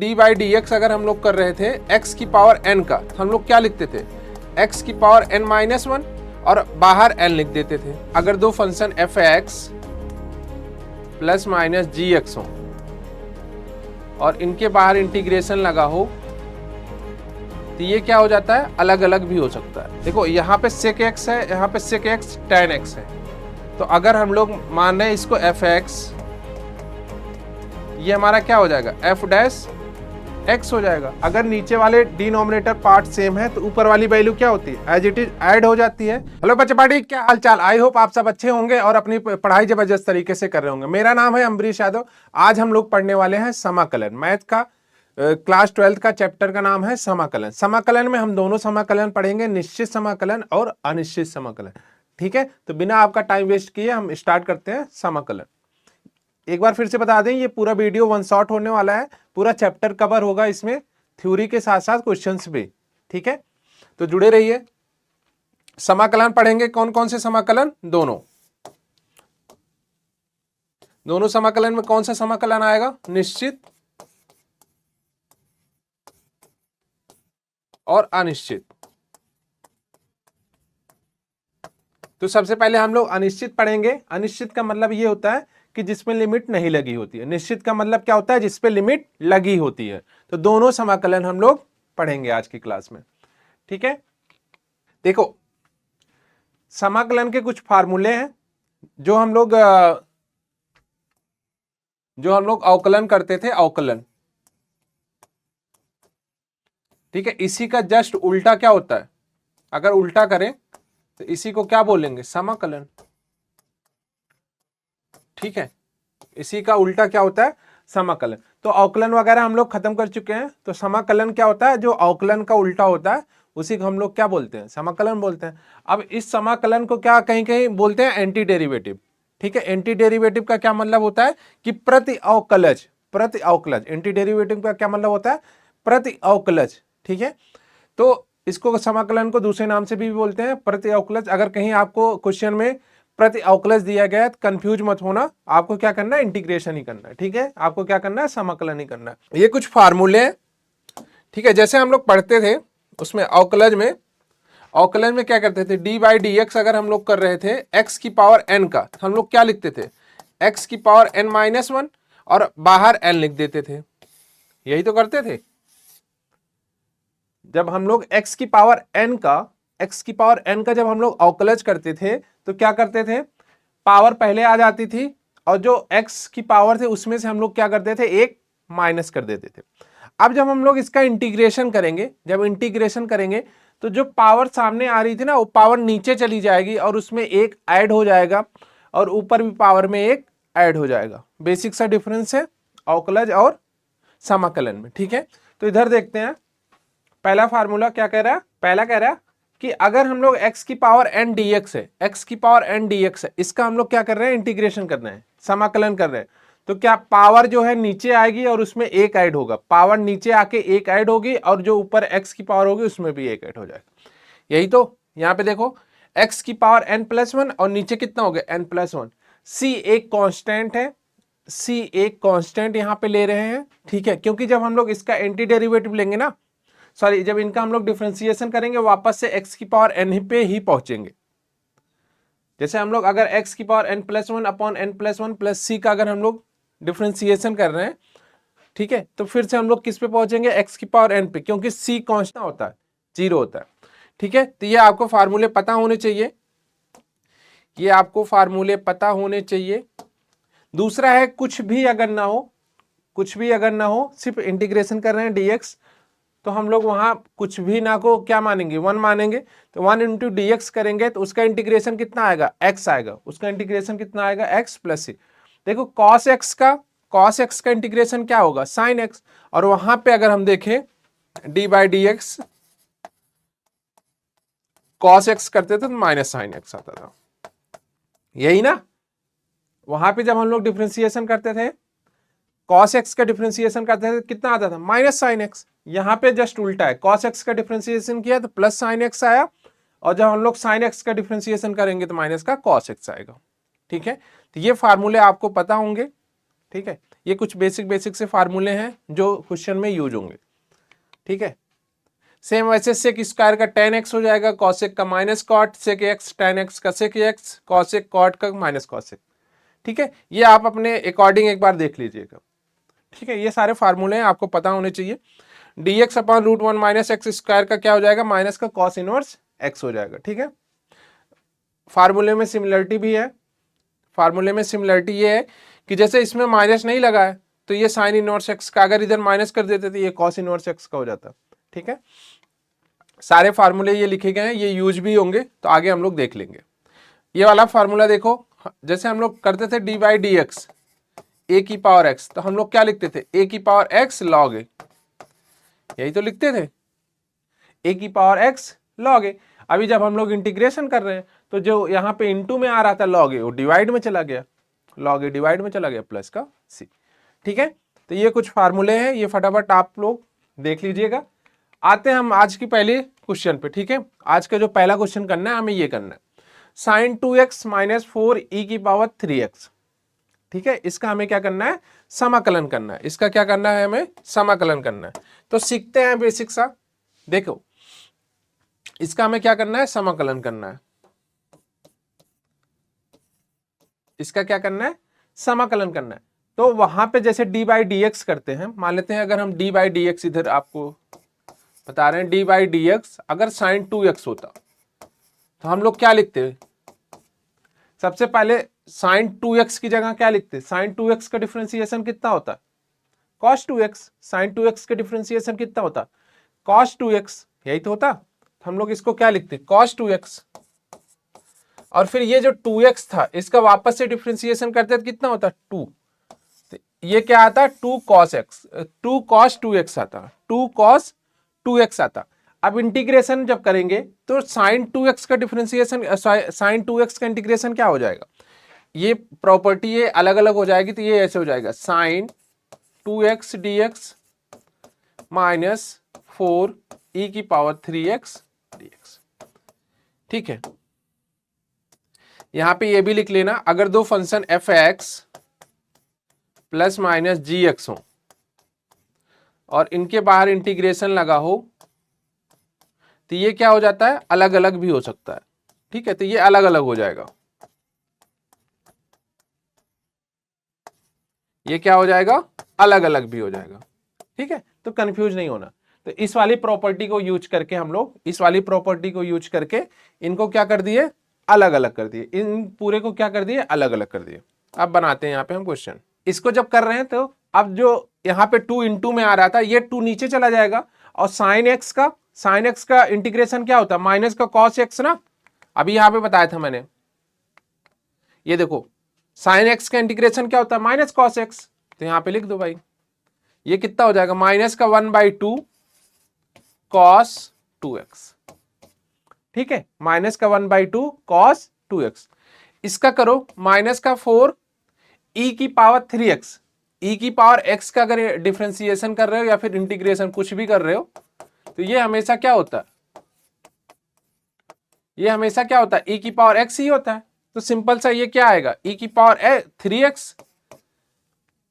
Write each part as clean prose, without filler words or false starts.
D by D x अगर हम लोग कर रहे थे एक्स की पावर एन का, हम लोग क्या लिखते थे, एक्स की पावर एन माइनस वन और बाहर एन लिख देते थे। अगर दो function f x plus minus g x हो और इनके बाहर इंटीग्रेशन लगा हो तो ये क्या हो जाता है, अलग अलग भी हो सकता है। देखो यहाँ पे सेक एक्स है, यहाँ पे सेक एक्स टेन एक्स है। तो अगर हम लोग मान रहे हैं इसको एफ एक्स, ये हमारा क्या हो जाएगा, एफ डैश एक्स हो जाएगा। अगर नीचे वाले डिनोमिनेटर पार्ट सेम है तो ऊपर वाली वैल्यू क्या होती है, एज इट इज ऐड हो जाती है। हेलो बच्चे पार्टी, क्या हाल चाल। आई होप आप सब अच्छे होंगे और अपनी पढ़ाई जबरदस्त तरीके से कर रहे होंगे। मेरा नाम है अम्बरीश यादव। आज हम लोग पढ़ने वाले हैं समाकलन। मैथ का क्लास 12 का चैप्टर का नाम है समाकलन। समाकलन में हम दोनों समाकलन पढ़ेंगे, निश्चित समाकलन और अनिश्चित समाकलन। ठीक है, तो बिना आपका टाइम वेस्ट किए हम स्टार्ट करते हैं समाकलन। एक बार फिर से बता दें, ये पूरा वीडियो वन शॉट होने वाला है, पूरा चैप्टर कवर होगा इसमें, थ्योरी के साथ साथ क्वेश्चंस भी। ठीक है, तो जुड़े रहिए। समाकलन पढ़ेंगे, कौन कौन से समाकलन, दोनों समाकलन में कौन सा समाकलन आएगा, निश्चित और अनिश्चित। तो सबसे पहले हम लोग अनिश्चित पढ़ेंगे। अनिश्चित का मतलब ये होता है कि जिसमें लिमिट नहीं लगी होती है। निश्चित का मतलब क्या होता है, जिसपे लिमिट लगी होती है। तो दोनों समाकलन हम लोग पढ़ेंगे आज की क्लास में। ठीक है, देखो समाकलन के कुछ फार्मूले हैं जो हम लोग अवकलन करते थे, अवकलन। ठीक है, इसी का जस्ट उल्टा क्या होता है, अगर उल्टा करें तो इसी को क्या बोलेंगे, समाकलन। ठीक है, इसी का उल्टा क्या होता है, समाकलन। तो अवकलन वगैरह हम लोग खत्म कर चुके हैं। तो समाकलन क्या होता है, जो अवकलन का उल्टा होता है उसी को हम लोग क्या बोलते हैं, समाकलन बोलते हैं। अब इस समाकलन को क्या कहीं कहीं बोलते हैं, एंटी डेरिवेटिव। ठीक है, एंटी डेरिवेटिव का क्या मतलब होता है कि प्रति अवकलज, प्रति अवकलज। एंटी डेरिवेटिव का क्या मतलब होता है, प्रति अवकलज। ठीक है, तो इसको समाकलन को दूसरे नाम से भी बोलते हैं, प्रति अवकलज। अगर कहीं आपको क्वेश्चन में प्रति अवकलज दिया गया है तो कंफ्यूज मत होना, आपको क्या करना है, इंटीग्रेशन ही करना है। ठीक है, आपको क्या करना है, समाकलन ही करना है। ये कुछ फार्मूले हैं। ठीक है, जैसे हम लोग पढ़ते थे उसमें अवकलज में क्या करते थे, डी बाई डी एक्स अगर हम लोग कर रहे थे एक्स की पावर एन का, तो हम लोग क्या लिखते थे, एक्स की पावर एन माइनस वन और बाहर एन लिख देते थे। यही तो करते थे जब हम लोग एक्स की पावर एन का जब हम लोग अवकलज करते थे तो क्या करते थे, पावर पहले आ जाती थी और जो एक्स की पावर थे उसमें से हम लोग क्या करते थे, एक माइनस कर देते थे। अब जब हम लोग इसका इंटीग्रेशन करेंगे, तो जो पावर सामने आ रही थी ना, वो पावर नीचे चली जाएगी और उसमें एक ऐड हो जाएगा और ऊपर भी पावर में एक ऐड हो जाएगा। बेसिक सा डिफरेंस है अवकलज और समाकलन में। ठीक है, तो इधर देखते हैं पहला फार्मूला क्या कह रहा है, पहला कह रहा है कि अगर हम लोग x की पावर n dx है, x की पावर n dx है, इसका हम लोग क्या कर रहे हैं, इंटीग्रेशन कर रहे हैं, समाकलन कर रहे हैं। तो क्या पावर जो है नीचे आएगी और उसमें एक ऐड होगा, पावर नीचे आके एक ऐड होगी और जो ऊपर x की पावर होगी उसमें भी एक ऐड हो जाएगा। यही तो यहाँ पे देखो, x की पावर n प्लस वन और नीचे कितना हो गया, n प्लस वन। c एक कॉन्स्टेंट है, c एक कॉन्स्टेंट यहाँ पे ले रहे हैं। ठीक है, क्योंकि जब हम लोग इसका एंटी डेरिवेटिव लेंगे ना, सॉरी, जब इनका हम लोग डिफरेंशिएशन करेंगे वापस से x की पावर n पे ही पहुंचेंगे। जैसे हम लोग अगर x की power n plus one upon n plus one plus c का अगर हम लोग डिफरेंशिएशन कर रहे हैं, ठीक है, तो फिर से हम लोग किस पे पहुंचेंगे, x की पावर n पे, क्योंकि c कांस्टेंट होता है, जीरो होता है। ठीक है, तो ये आपको फार्मूले पता होने चाहिए, ये आपको फार्मूले पता होने चाहिए। दूसरा है कुछ भी अगर ना हो, सिर्फ इंटीग्रेशन कर रहे हैं dx, तो हम लोग वहां कुछ भी ना को क्या मानेंगे, वन मानेंगे। तो वन इंटू डी एक्स करेंगे तो उसका इंटीग्रेशन कितना आएगा, एक्स आएगा, उसका इंटीग्रेशन कितना आएगा, एक्स प्लस सी। देखो कॉस एक्स का इंटीग्रेशन क्या होगा, साइन एक्स। और वहां पे अगर हम देखें D by D x cos x करते थे तो माइनस साइन एक्स आता था, यही ना। वहां पे जब हम लोग डिफरेंशिएशन करते थे, कॉस एक्स का डिफरेंशिएशन करते थे कितना आता था, माइनस साइन एक्स। यहाँ पे जस्ट उल्टा है, कॉस एक्स का डिफरेंशिएशन किया तो प्लस साइन एक्स आया और जब हम लोग साइन एक्स का डिफरेंशिएशन करेंगे तो माइनस का कॉस एक्स आएगा। ठीक है, तो ये फार्मूले आपको पता होंगे। ठीक है, ये कुछ बेसिक से फार्मूले हैं जो क्वेश्चन में यूज होंगे, ठीक है। सेम वैसे सेक स्क्वायर का tan x हो जाएगा, कॉसेक का माइनस कॉट, सेक x tan x का सेक x, कॉसेक कॉट का माइनस कॉसेक, ठीक है। ये आप अपने अकॉर्डिंग एक बार देख लीजिएगा, ठीक है। ये सारे फार्मूले हैं, आपको पता होने चाहिए। dx upon root one minus x square का क्या हो जाएगा, माइनस का कॉस इनवर्स x हो जाएगा, ठीक है। फार्मूले में सिमिलरिटी भी है, फार्मूले में सिमिलरिटी ये है कि जैसे इसमें माइनस नहीं लगा है तो ये साइन इनवर्स एक्स का अगर इधर माइनस कर देते तो ये कॉस इनवर्स एक्स का हो जाता, ठीक है। सारे फार्मूले ये लिखे गए हैं, ये यूज भी होंगे, तो आगे हम लोग देख लेंगे। ये वाला फार्मूला देखो, जैसे हम लोग करते थे डी बाई डी एक्स ए की पावर एक्स, तो हम लोग क्या लिखते थे, ए की पावर एक्स लॉग ए, यही तो लिखते थे, ए की पावर एक्स लॉग ए। अभी जब हम लोग इंटीग्रेशन कर रहे हैं तो जो यहाँ पे इनटू में आ रहा था लॉग ए, वो डिवाइड में चला गया, लॉग ए डिवाइड में चला गया प्लस का सी, ठीक है। तो ये कुछ फार्मूले हैं, ये फटाफट आप लोग देख लीजिएगा। आते हैं हम आज की पहले क्वेश्चन पे, ठीक है। आज का जो पहला क्वेश्चन करना है हमें ये करना है, साइन 2x माइनस 4 ई की पावर 3x, ठीक है। इसका हमें क्या करना है, समाकलन करना है। इसका क्या करना है, हमें समाकलन करना है। तो सीखते हैं बेसिक सा, देखो इसका हमें क्या करना है, समाकलन करना है। इसका क्या करना है, समाकलन करना है। तो वहां पे जैसे डी बाई डी एक्स करते हैं, मान लेते हैं अगर हम डी बाई डी एक्स इधर आपको बता रहे हैं, डी बाई डी एक्स अगर साइन 2x होता तो हम लोग क्या लिखते हैं, सबसे पहले साइन 2x की जगह क्या लिखते हैं, साइन 2x का डिफरेंशिएशन कितना होता है, कॉस 2x। साइन 2x का डिफरेंशिएशन कितना होता, कॉस 2x, यही तो होता। तो हम लोग इसको क्या लिखते हैं, कॉस 2x। और फिर ये जो 2x था इसका वापस से डिफरेंशिएशन करते तो कितना होता, 2। तो ये क्या आता, 2 cos x, 2 cos 2x आता, 2 cos 2x आता। अब इंटीग्रेशन जब करेंगे तो साइन 2x का डिफरेंशिएशन, साइन 2x का इंटीग्रेशन क्या हो जाएगा, ये प्रॉपर्टी ये अलग अलग हो जाएगी, तो ये ऐसे हो जाएगा sine 2x dx minus 4 e की पावर 3x dx, ठीक है। यहां पे ये भी लिख लेना, अगर दो function f x plus minus g x हो और इनके बाहर इंटीग्रेशन लगा हो तो ये क्या हो जाता है, अलग अलग भी हो सकता है, ठीक है। तो ये अलग अलग हो जाएगा, ये क्या हो जाएगा, अलग अलग भी हो जाएगा, ठीक है। तो कंफ्यूज नहीं होना। तो इस वाली प्रॉपर्टी को यूज करके हम लोग, इस वाली प्रॉपर्टी को यूज करके इनको क्या कर दिए, अलग अलग कर दिए, इन पूरे को क्या कर दिए, अलग अलग कर दिए। अब बनाते हैं यहाँ पे हम क्वेश्चन। इसको जब कर रहे हैं तो अब जो यहाँ पे 2 इंटू में आ रहा था ये 2 नीचे चला जाएगा, और साइन एक्स का इंटीग्रेशन क्या होता है, माइनस का कॉस एक्स ना, अभी यहाँ पे बताया था मैंने। ये देखो साइन एक्स का इंटीग्रेशन क्या होता है, माइनस कॉस एक्स, तो यहाँ पे लिख दो भाई, ये कितना हो जाएगा, माइनस का 1/2 कॉस 2x, ठीक है। माइनस का 1/2 कॉस 2x। इसका करो माइनस का 4 e की पावर 3x, e की पावर x का अगर डिफरेंशिएशन कर रहे हो या फिर इंटीग्रेशन कुछ भी कर रहे हो तो ये हमेशा क्या होता है, ये हमेशा क्या होता है, e की पावर x ही होता है। तो सिंपल सा ये क्या आएगा, e की पावर 3x,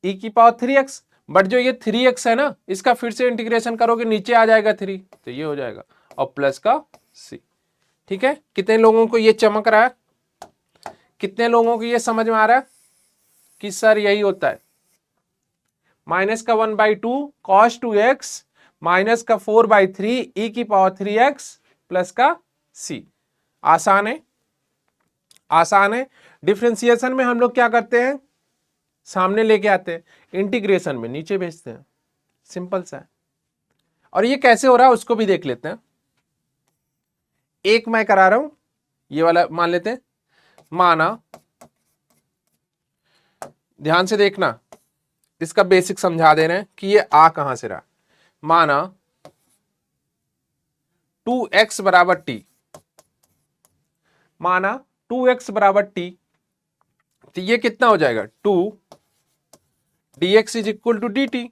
e की पावर 3x। बट जो ये 3x है ना, इसका फिर से इंटीग्रेशन करोगे नीचे आ जाएगा 3, तो ये हो जाएगा, और प्लस का c, ठीक है। कितने लोगों को ये चमक रहा है, कितने लोगों को ये समझ में आ रहा है कि सर यही होता है, माइनस का 1/2 कॉस 2x माइनस का 4/3 e की पावर 3x प्लस का c। आसान है, आसान है। डिफरेंशिएशन में हम लोग क्या करते हैं, सामने लेके आते हैं, इंटीग्रेशन में नीचे भेजते हैं, सिंपल सा है। और ये कैसे हो रहा है उसको भी देख लेते हैं। एक मैं करा रहा हूं, ये वाला मान लेते हैं, माना, ध्यान से देखना, इसका बेसिक समझा दे रहे हैं कि ये आ कहां से रहा। माना 2x बराबर t, माना 2x बराबर t, तो ये कितना हो जाएगा, 2 dx is equal to dt,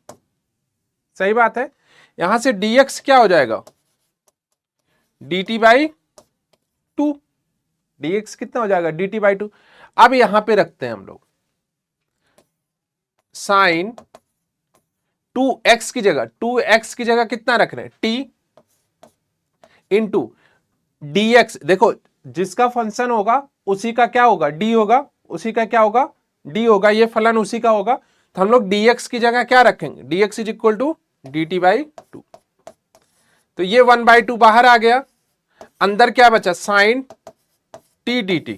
सही बात है। यहां से dx क्या हो जाएगा, dt/2, dx कितना हो जाएगा, dt/2। अब यहां पे रखते हैं हम लोग, साइन 2x की जगह, 2x की जगह कितना रख रहे हैं, t इंटू dx। देखो जिसका फंक्शन होगा उसी का क्या होगा, d होगा, उसी का क्या होगा, d होगा, ये फलन उसी का होगा। तो हम लोग dx की जगह क्या रखेंगे, dx is equal to dt/2। तो ये 1/2 बाहर आ गया, अंदर क्या बचा, साइन t dt।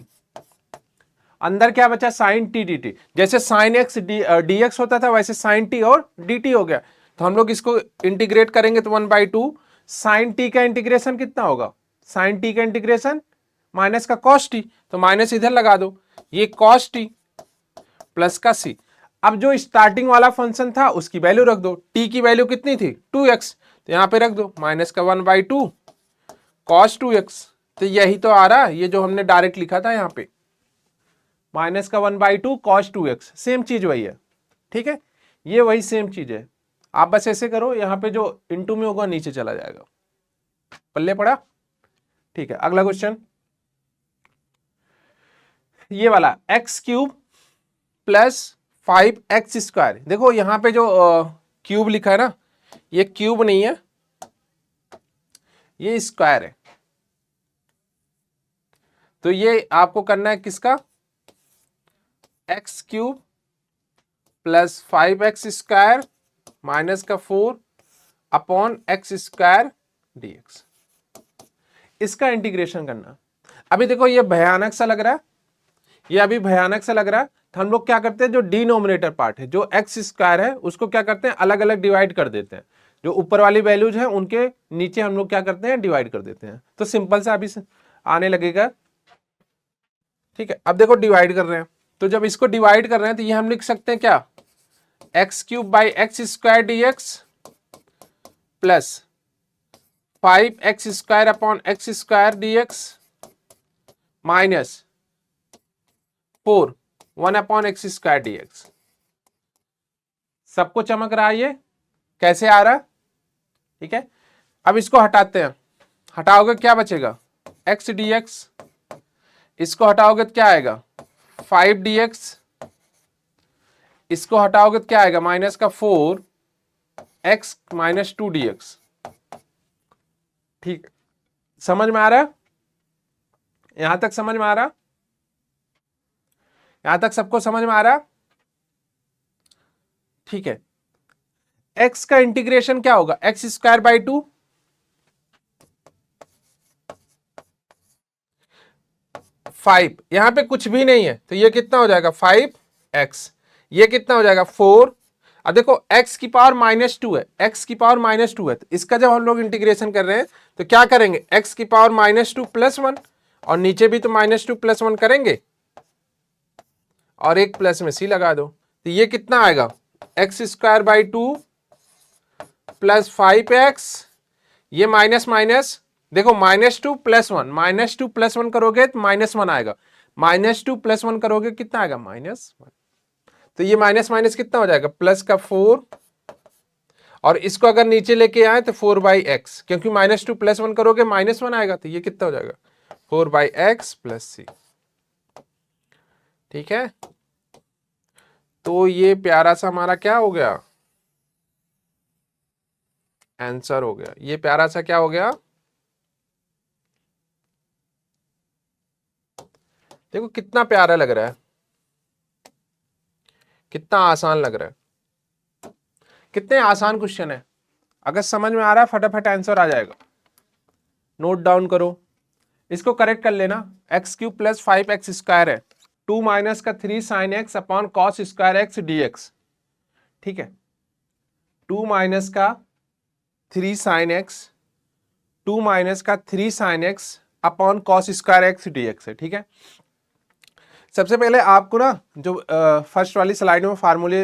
अंदर क्या बचा, साइन टी डी टी। जैसे साइन एक्स डी एक्स होता था वैसे साइन टी और डी टी हो गया। तो हम लोग इसको इंटीग्रेट करेंगे तो 1/2 साइन टी का इंटीग्रेशन कितना होगा, साइन टी का इंटीग्रेशन माइनस का कॉस टी, तो माइनस इधर लगा दो, ये कॉस टी प्लस का सी। अब जो स्टार्टिंग वाला फंक्शन था उसकी वैल्यू रख दो, टी की वैल्यू कितनी थी 2x, तो यहां पे रख दो माइनस का 1/2 कॉस 2x। तो यही तो आ रहा है, ये जो हमने डायरेक्ट लिखा था यहां पे माइनस का 1/2 कॉस 2x, सेम चीज वही है। ठीक है, ये वही सेम चीज है। आप बस ऐसे करो, यहां पे जो इंटू में होगा नीचे चला जाएगा, पल्ले पड़ा। ठीक है, अगला क्वेश्चन ये वाला x³ प्लस 5x²। देखो यहां पे जो क्यूब लिखा है ना, ये क्यूब नहीं है, ये स्क्वायर है। तो ये आपको करना है किसका, x³ प्लस 5x² माइनस का 4 अपॉन x² dx, इसका इंटीग्रेशन करना। अभी देखो ये भयानक सा लग रहा है, ये अभी भयानक सा लग रहा है। तो हम लोग क्या करते हैं, जो डिनोमिनेटर पार्ट है, जो x² है, उसको क्या करते हैं, अलग अलग डिवाइड कर देते हैं। जो ऊपर वाली वैल्यूज है उनके नीचे हम लोग क्या करते हैं, डिवाइड कर देते हैं। तो सिंपल सा अभी आने लगेगा। ठीक है, अब देखो डिवाइड कर रहे हैं, तो जब इसको डिवाइड कर रहे हैं तो ये हम लिख सकते हैं क्या, x³ by x² dx plus 5x² upon x² dx minus 4 1 upon x² dx। सबको चमक रहा है, ये कैसे आ रहा है। ठीक है, अब इसको हटाते हैं, हटाओगे क्या बचेगा, x dx, इसको हटाओगे तो क्या आएगा 5 dx, इसको हटाओगे तो क्या आएगा माइनस का 4x माइनस 2 dx। ठीक है, समझ में आ रहा है, यहां तक समझ में आ रहा, यहां तक सबको समझ में आ रहा। ठीक है, x का इंटीग्रेशन क्या होगा, x²/2 5, यहां पे कुछ भी नहीं है तो ये कितना हो जाएगा 5x, ये कितना हो जाएगा 4। अब देखो x की पावर -2 है, x की पावर -2 है, तो इसका जब हम लोग इंटीग्रेशन कर रहे हैं तो क्या करेंगे, x की पावर -2 + 1, और नीचे भी तो -2 + 1 करेंगे, और एक प्लस में c लगा दो। तो ये कितना आएगा x²/2 प्लस 5x, ये माइनस माइनस, देखो -2 + 1, -2 + 1 करोगे तो -1 आएगा, -2 + 1 करोगे कितना आएगा -1। तो ये माइनस माइनस कितना हो जाएगा प्लस का 4, और इसको अगर नीचे लेके आए तो 4/x, क्योंकि -2 + 1 करोगे -1 आएगा, तो ये कितना हो जाएगा 4/x + c। ठीक है, तो ये प्यारा सा हमारा क्या हो गया, आंसर हो गया। ये प्यारा सा क्या हो गया, देखो कितना प्यारा लग रहा है, कितना आसान लग रहा है, कितने आसान क्वेश्चन है। अगर समझ में आ रहा है फटाफट आंसर आ जाएगा, नोट डाउन करो, इसको करेक्ट कर लेना। x³ प्लस 5x² है, 2 माइनस का 3 sine x upon cos square x dx। ठीक है, 2 माइनस का 3 साइन एक्स, 2 माइनस का 3 sine x upon cos square x dx है। ठीक है, सबसे पहले आपको ना जो फर्स्ट वाली स्लाइड में फार्मूले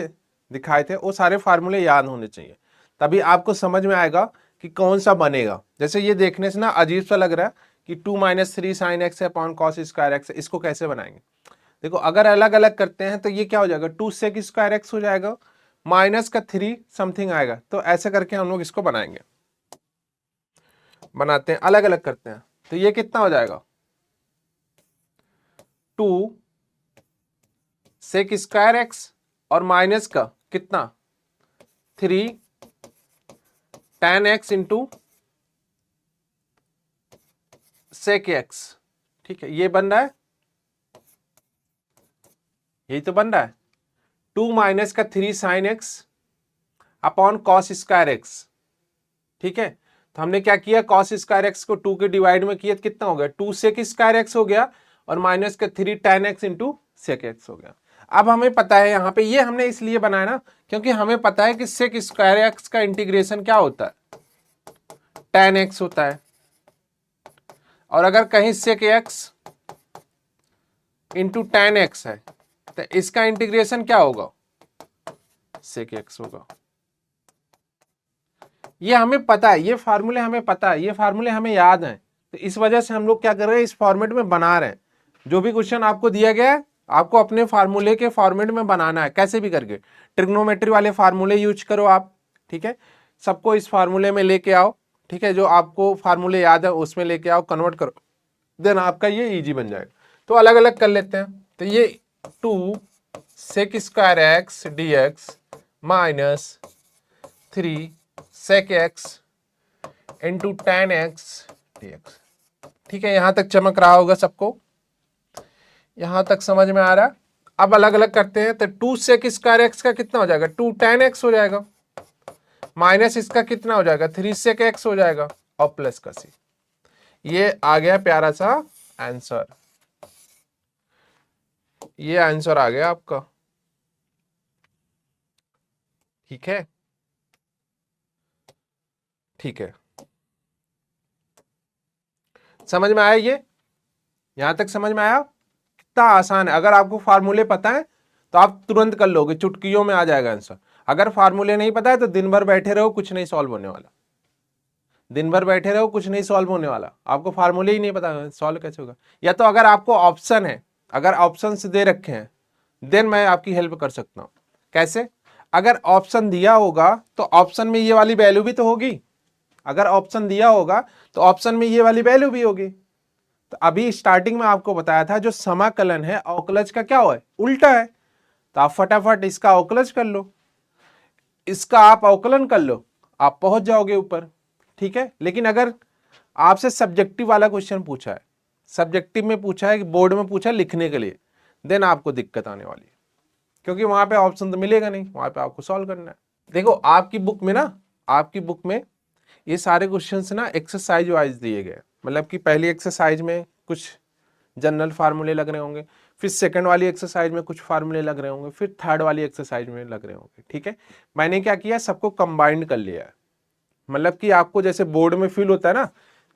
दिखाए थे वो सारे फार्मूले याद होने चाहिए, तभी आपको समझ में आएगा कि कौन सा बनेगा। जैसे ये देखने से ना अजीब सा लग रहा है कि 2 minus 3 sine x upon cos square x, इसको कैसे बनाएंगे। देखो अगर अलग अलग करते हैं तो ये क्या हो जाएगा 2 सेक स्क्वायर एक्स हो जाएगा, माइनस का 3 समथिंग आएगा। तो ऐसे करके हम लोग इसको बनाएंगे, बनाते हैं अलग अलग करते हैं। तो ये कितना हो जाएगा 2 सेक स्क्वायर एक्स और माइनस का कितना 3 tan x into sec x, ठीक है, ये बन रहा है, यही तो बन रहा है 2 माइनस का 3 sin x upon cos square x, ठीक है। तो हमने क्या किया, cos स्क्वायर x को 2 के डिवाइड में किया तो कितना हो गया 2 sec स्क्वायर x हो गया और माइनस का 3 tan x into sec x हो गया। अब हमें पता है यहाँ पे, ये हमने इसलिए बनाया ना क्योंकि हमें पता है कि sec स्क्वायर x का इंटीग्रेशन क्या होता है, tan x होता है, और अगर कहीं sec x into tan x है तो इसका इंटीग्रेशन क्या होगा, sec x होगा। ये हमें पता है, ये फार्मूले हमें पता है, ये फार्मूले हमें याद हैं, तो इस वजह से हम लोग क्या कर रहे हैं, इस फॉर्मेट में बना रहे हैं। जो भी क्वेश्चन आपको दिया गया है आपको अपने फार्मूले के फॉर्मेट में बनाना है, कैसे भी करके ट्रिग्नोमेट्री वाले फार्मूले यूज करो आप, ठीक है, सबको इस फार्मूले में लेके आओ, ठीक है, जो आपको फार्मूले याद है उसमें लेके आओ, कन्वर्ट करो, देन आपका ये इजी बन जाएगा। तो अलग अलग कर लेते हैं, तो ये 2 sec square x dx minus 3 sec x into tan x dx, ठीक है, यहां तक चमक रहा होगा सबको, यहां तक समझ में आ रहा है। अब अलग अलग करते हैं, तो 2 sec स्क्वायर x का कितना हो जाएगा 2 tan x हो जाएगा, माइनस इसका कितना हो जाएगा 3 sec x हो जाएगा, और प्लस का c, ये आ गया प्यारा सा आंसर, ये आंसर आ गया आपका, ठीक है, ठीक है, समझ में आया, ये यहां तक समझ में आया, कितना आसान है। अगर आपको फार्मूले पता है तो आप तुरंत कर लोगे, चुटकियों में आ जाएगा आंसर। अगर फार्मूले नहीं पता है तो दिन भर बैठे रहो, कुछ नहीं सॉल्व होने वाला, दिन भर बैठे रहो, कुछ नहीं सॉल्व होने वाला, आपको फार्मूले ही नहीं पता सॉल्व कैसे होगा। या तो अगर आपको ऑप्शन है, अगर ऑप्शन दे रखे हैं देन मैं आपकी हेल्प कर सकता हूं। कैसे, अगर ऑप्शन दिया होगा तो ऑप्शन में ये वाली वैल्यू भी तो होगी, अगर ऑप्शन दिया होगा तो ऑप्शन में ये वाली वैल्यू भी होगी। तो अभी स्टार्टिंग में आपको बताया था जो समाकलन है अवकलज का क्या है, उल्टा है, तो आप फटाफट इसका अवकलज कर लो, इसका आप अवकलन कर लो, आप पहुंच जाओगे ऊपर, ठीक है। लेकिन अगर आपसे सब्जेक्टिव वाला क्वेश्चन पूछा है, सब्जेक्टिव में पूछा है कि बोर्ड में पूछा है लिखने के लिए, देन आपको दिक्कत आने वाली है, क्योंकि वहां पे ऑप्शन तो मिलेगा नहीं, वहां पे आपको सॉल्व करना है। देखो आपकी बुक में ना, आपकी बुक में ये सारे क्वेश्चंस ना एक्सरसाइज वाइज दिए गए, मतलब कि पहली एक्सरसाइज में कुछ जनरल फार्मूले लग रहे होंगे, फिर सेकंड वाली एक्सरसाइज में कुछ फार्मूले लग रहे होंगे, फिर थर्ड वाली एक्सरसाइज में लग रहे होंगे, ठीक है। मैंने क्या किया, सबको कंबाइंड कर लिया है, मतलब कि आपको जैसे बोर्ड में फील होता है ना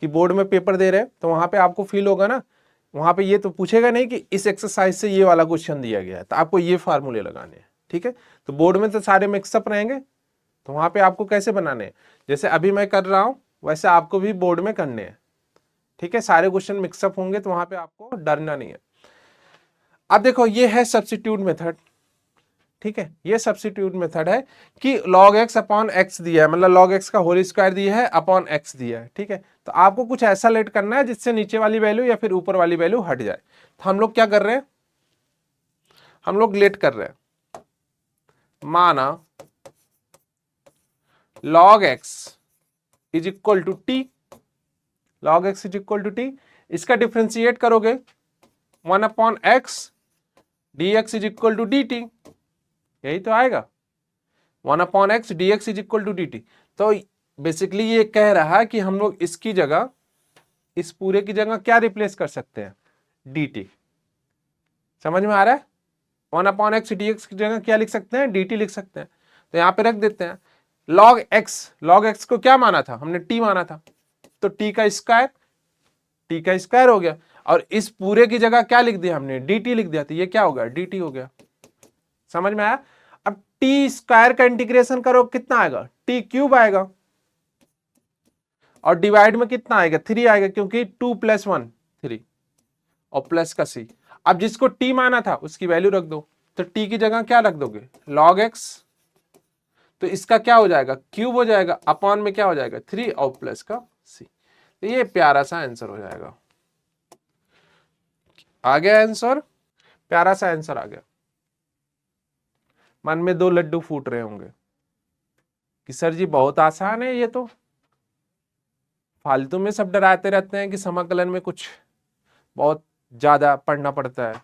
कि बोर्ड में पेपर दे रहे हैं तो वहां पे आपको फील होगा ना, वहां पे ये तो पूछेगा नहीं कि इस एक्सरसाइज से ये वाला क्वेश्चन दिया गया है तो आपको ये फार्मूले लगाने हैं, ठीक है। तो बोर्ड में तो सारे मिक्सअप रहेंगे, तो वहां पे आपको कैसे बनाने हैं, जैसे अभी मैं कर रहा हूं वैसे आपको भी बोर्ड में करने हैं, ठीक है। सारे क्वेश्चन मिक्सअप होंगे तो वहां पे आपको डरना नहीं है। अब देखो ये है सब्स्टिट्यूट मेथड, ठीक है, ये सब्स्टिट्यूट मेथड है कि log x अपॉन एक्स दिया है, मतलब log x का होल स्क्वायर दिया है अपॉन x दिया है, ठीक है। तो आपको कुछ ऐसा लेट करना है जिससे नीचे वाली वैल्यू या फिर ऊपर वाली वैल्यू हट जाए। तो हम लोग क्या कर रहे हैं, हम लोग लेट कर रहे हैं, माना log x is equal to T, log x is equal to T, इसका डिफ्रेंशिएट करोगे 1 upon x d x is equal to d t, यही तो आएगा 1 upon x d x is equal to d t. तो basically ये कह रहा है कि हम लोग इसकी जगह, इस पूरे की जगह क्या रिप्लेस कर सकते हैं, डी टी, समझ में आ रहा है। 1 अपॉन एक्स डी एक्स की जगह क्या लिख सकते हैं, डी टी लिख सकते हैं। तो यहां पे रख देते हैं log x को क्या माना था हमने, t माना था, तो t का स्क्वायर हो गया, और इस पूरे की जगह क्या लिख दिया हमने, dt लिख दिया, तो ये क्या हो गया, dt हो गया, समझ में आया। अब टी स्क्वायर का इंटीग्रेशन करो कितना आएगा, टी क्यूब आएगा, और डिवाइड में कितना आएगा 3 आएगा, क्योंकि 2 + 1 3, और प्लस का c। अब जिसको t माना था उसकी वैल्यू रख दो, तो t की जगह क्या रख दोगे log x, तो इसका क्या हो जाएगा क्यूब हो जाएगा, अपॉन में क्या हो जाएगा 3 और प्लस का c। तो ये प्यारा सा आंसर हो जाएगा, आ गया आंसर, प्यारा सा आंसर आ गया। मन में 2 लड्डू फूट रहे होंगे कि सर जी बहुत आसान है, ये तो फालतू में सब डराते रहते हैं कि समाकलन में कुछ बहुत ज्यादा पढ़ना पड़ता है।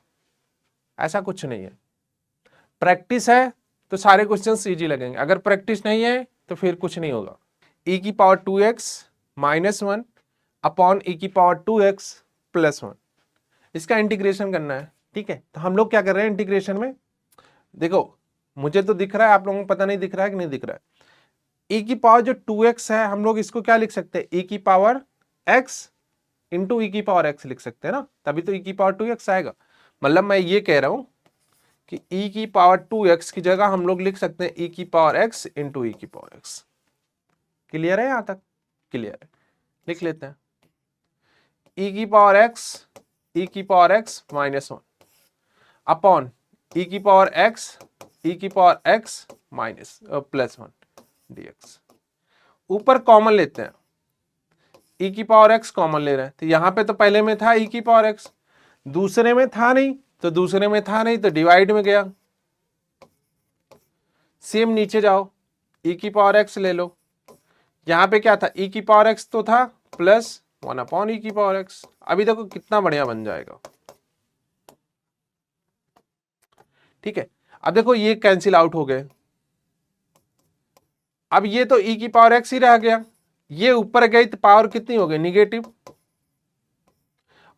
ऐसा कुछ नहीं है, प्रैक्टिस है तो सारे क्वेश्चन इजी लगेंगे, अगर प्रैक्टिस नहीं है तो फिर कुछ नहीं होगा। e की power 2x minus 1 upon e की पावर 2x प्लस 1, इसका इंटीग्रेशन करना है। ठीक है, तो हम लोग क्या कर रहे हैं इंटीग्रेशन में, देखो मुझे तो दिख रहा है, आप लोगों को पता नहीं दिख रहा है कि नहीं दिख रहा है। e की पावर जो 2x है हम लोग इसको क्या लिख सकते हैं, e की पावर x इंटू e की पावर x लिख सकते हैं ना, तभी तो e की पावर 2x आएगा। मतलब मैं ये कह रहा हूं कि e की पावर 2x की जगह हम लोग लिख सकते हैं e की पावर x इंटू e की पावर x। क्लियर है, यहां तक क्लियर है? लिख लेते हैं e की power x minus 1 upon e की power x minus plus 1 dx। ऊपर कॉमन लेते हैं, e की पावर x कॉमन ले रहे हैं, तो यहां पे तो पहले में था e की पावर x, दूसरे में था नहीं तो डिवाइड में गया। सेम नीचे जाओ, e की पावर x ले लो, यहां पे क्या था e की पावर x तो था प्लस 1 अपॉन e की पावर x। अभी देखो कितना बढ़िया बन जाएगा। ठीक है, अब देखो ये कैंसिल आउट हो गए, अब ये तो e की पावर x ही रह गया, ये ऊपर गई तो पावर कितनी हो गई निगेटिव,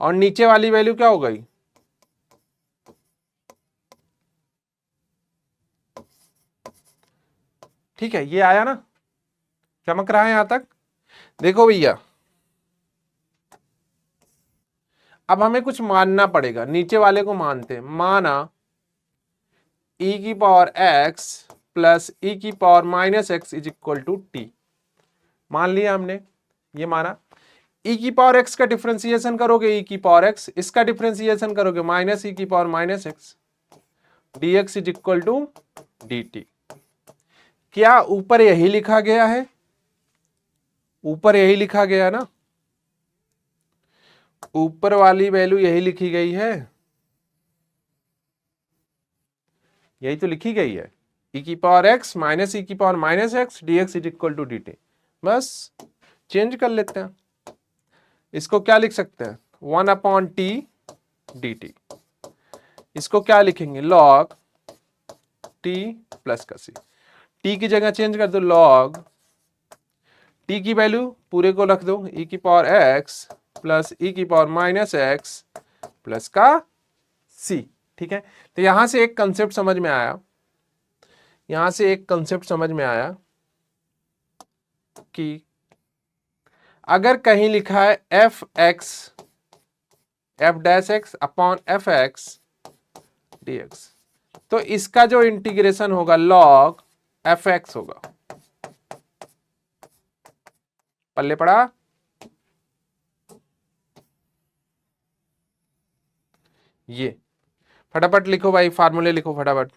और नीचे वाली वैल्यू क्या हो गई, ठीक है ये आया ना, चमक रहा है यहां तक। देखो भैया अब हमें कुछ मानना पड़ेगा, नीचे वाले को मानते हैं, माना e की पावर x प्लस e की power minus x is equal to T, मान लिया हमने, ये माना। e की पावर x का डिफरेंशिएशन करोगे e की पावर x, इसका डिफरेंशिएशन करोगे माइनस e की power minus x, dx is equal to dt। क्या ऊपर यही लिखा गया है, ऊपर यही लिखा गया ना, ऊपर वाली वैल्यू यही लिखी गई है, यही तो लिखी गई है, e की पावर x माइनस e की power minus x dx is equal to dt। बस चेंज कर लेते हैं, इसको क्या लिख सकते हैं 1 अपॉन टी dt, इसको क्या लिखेंगे log t प्लस का c, t की जगह चेंज कर दो log t की वैल्यू पूरे को रख दो e की पावर x प्लस e की पावर माइनस x प्लस का c। ठीक है, तो यहां से एक कंसेप्ट समझ में आया, यहां से एक कंसेप्ट समझ में आया कि अगर कहीं लिखा है f dash x upon F x dx, तो इसका जो इंटीग्रेशन होगा log एफ एक्स होगा। पल्ले पड़ा, ये फटाफट लिखो भाई, फार्मूले लिखो फटाफट,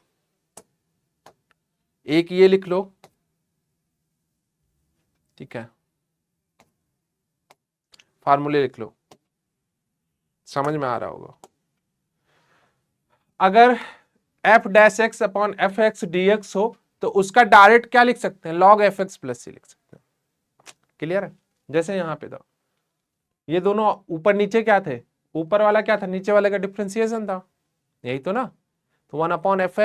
एक ये लिख लो, ठीक है फार्मूले लिख लो, समझ में आ रहा होगा। अगर F dash x upon F x d x हो तो उसका डायरेक्ट क्या लिख सकते हैं लॉग एफ एक्स प्लस सी लिख सकते हैं। क्लियर है, जैसे यहां पे था ये दोनों ऊपर नीचे क्या थे, ऊपर वाला क्या था नीचे वाले का डिफरेंशिएशन था, यही तो ना, तो 1 upon F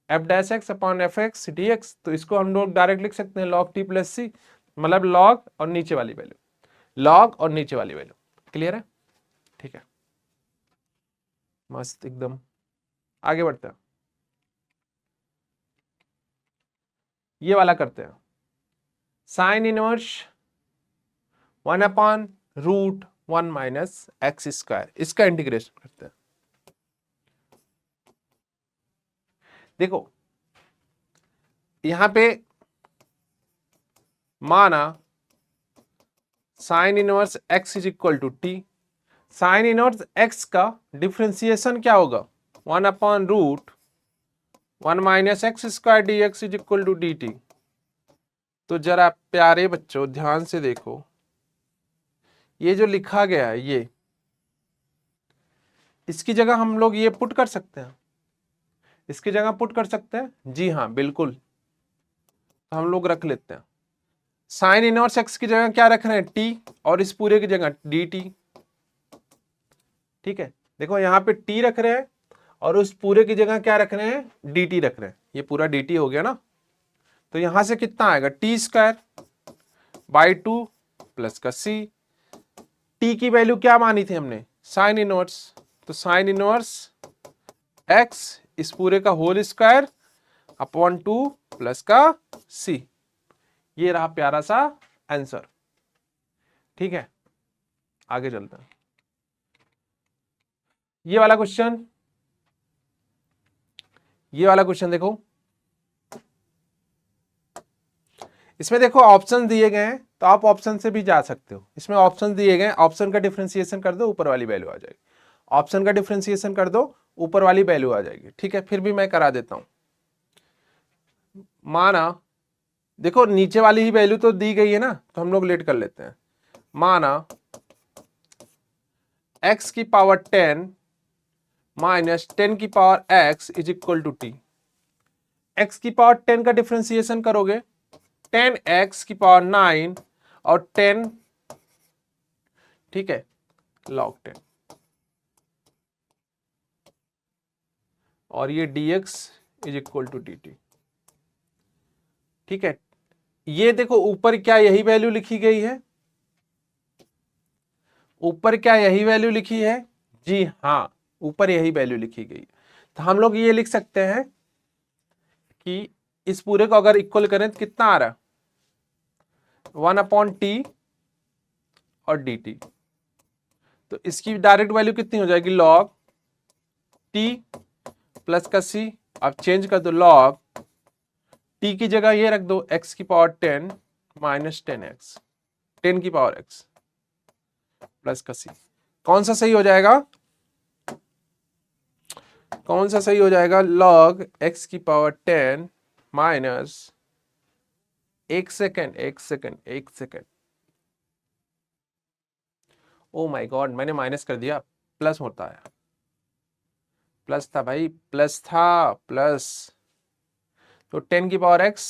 dash x upon F x d x, तो इसको हम लोग डायरेक्ट लिख सकते हैं लॉग टी प्लस सी, मतलब लॉग और नीचे वाली वैल्यू, लॉग और नीचे वाली वैल्यू। क्लियर है, ठीक है मस्त एकदम, आगे बढ़ते हैं, ये वाला करते हैं, sine inverse 1 upon root 1 minus x square, इसका इंटीग्रेशन करते हैं। देखो यहां पे माना sine inverse x is equal to T, साइन इनवर्स एक्स का डिफरेंशिएशन क्या होगा 1 upon root 1 minus x square d x is equal to d t. तो जरा प्यारे बच्चों ध्यान से देखो, ये जो लिखा गया है ये, इसकी जगह हम लोग ये पुट कर सकते हैं, इसकी जगह पुट कर सकते हैं, जी हाँ बिल्कुल, तो हम लोग रख लेते हैं साइन इनवर्स एक्स की जगह क्या रख रहे हैं, टी, और इस पूरे की जगह डी टी। ठीक है, देखो यहाँ पे टी रख रहे हैं और उस पूरे की जगह क्या रख रहे हैं, डी टी रख रहे हैं, ये पूरा डी टी हो गया ना। तो यहां से कितना आएगा, टी स्क्वायर बाई 2 प्लस का सी। टी की वैल्यू क्या मानी थी हमने, साइन इनवर्स, तो साइन इनवर्स एक्स इस पूरे का होल स्क्वायर अपॉन 2 प्लस का सी। ये रहा प्यारा सा आंसर। ठीक है, आगे चलते हैं। ये वाला क्वेश्चन, ये वाला क्वेश्चन देखो, इसमें देखो ऑप्शन दिए गए हैं, तो आप ऑप्शन से भी जा सकते हो। इसमें ऑप्शन दिए गए, ऑप्शन का डिफरेंशिएशन कर दो, ऊपर वाली वैल्यू आ जाएगी। ऑप्शन का डिफरेंशिएशन कर दो, ऊपर वाली वैल्यू आ जाएगी। ठीक है, फिर भी मैं करा देता हूं। माना देखो नीचे वाली ही वैल्यू तो दी गई है ना, तो हम लोग लेट कर लेते हैं। माना x की पावर 10 माइनस 10 की power x is equal to T. x की पावर 10 का डिफरेंशिएशन करोगे 10x की पावर 9 और 10, ठीक है, log 10, और ये dx is equal to dt। ठीक है, ये देखो ऊपर क्या यही वैल्यू लिखी गई है, ऊपर क्या यही वैल्यू लिखी है, जी हाँ ऊपर यही वैल्यू लिखी गई। तो हम लोग ये लिख सकते हैं कि इस पूरे को अगर इक्वल करें तो कितना आ रहा है, 1/t और dt। तो इसकी डायरेक्ट वैल्यू कितनी हो जाएगी, log t प्लस का c। अब चेंज कर दो, log t की जगह ये रख दो x की पावर 10 माइनस 10x, 10 की पावर x प्लस का c। कौन सा सही हो जाएगा, कौन सा सही हो जाएगा, log x की पावर 10 माइनस, एक सेकेंड एक सेकेंड एक सेकेंड, ओ माय गॉड मैंने माइनस कर दिया, प्लस होता है, प्लस था भाई, प्लस था, प्लस। तो 10 की पावर x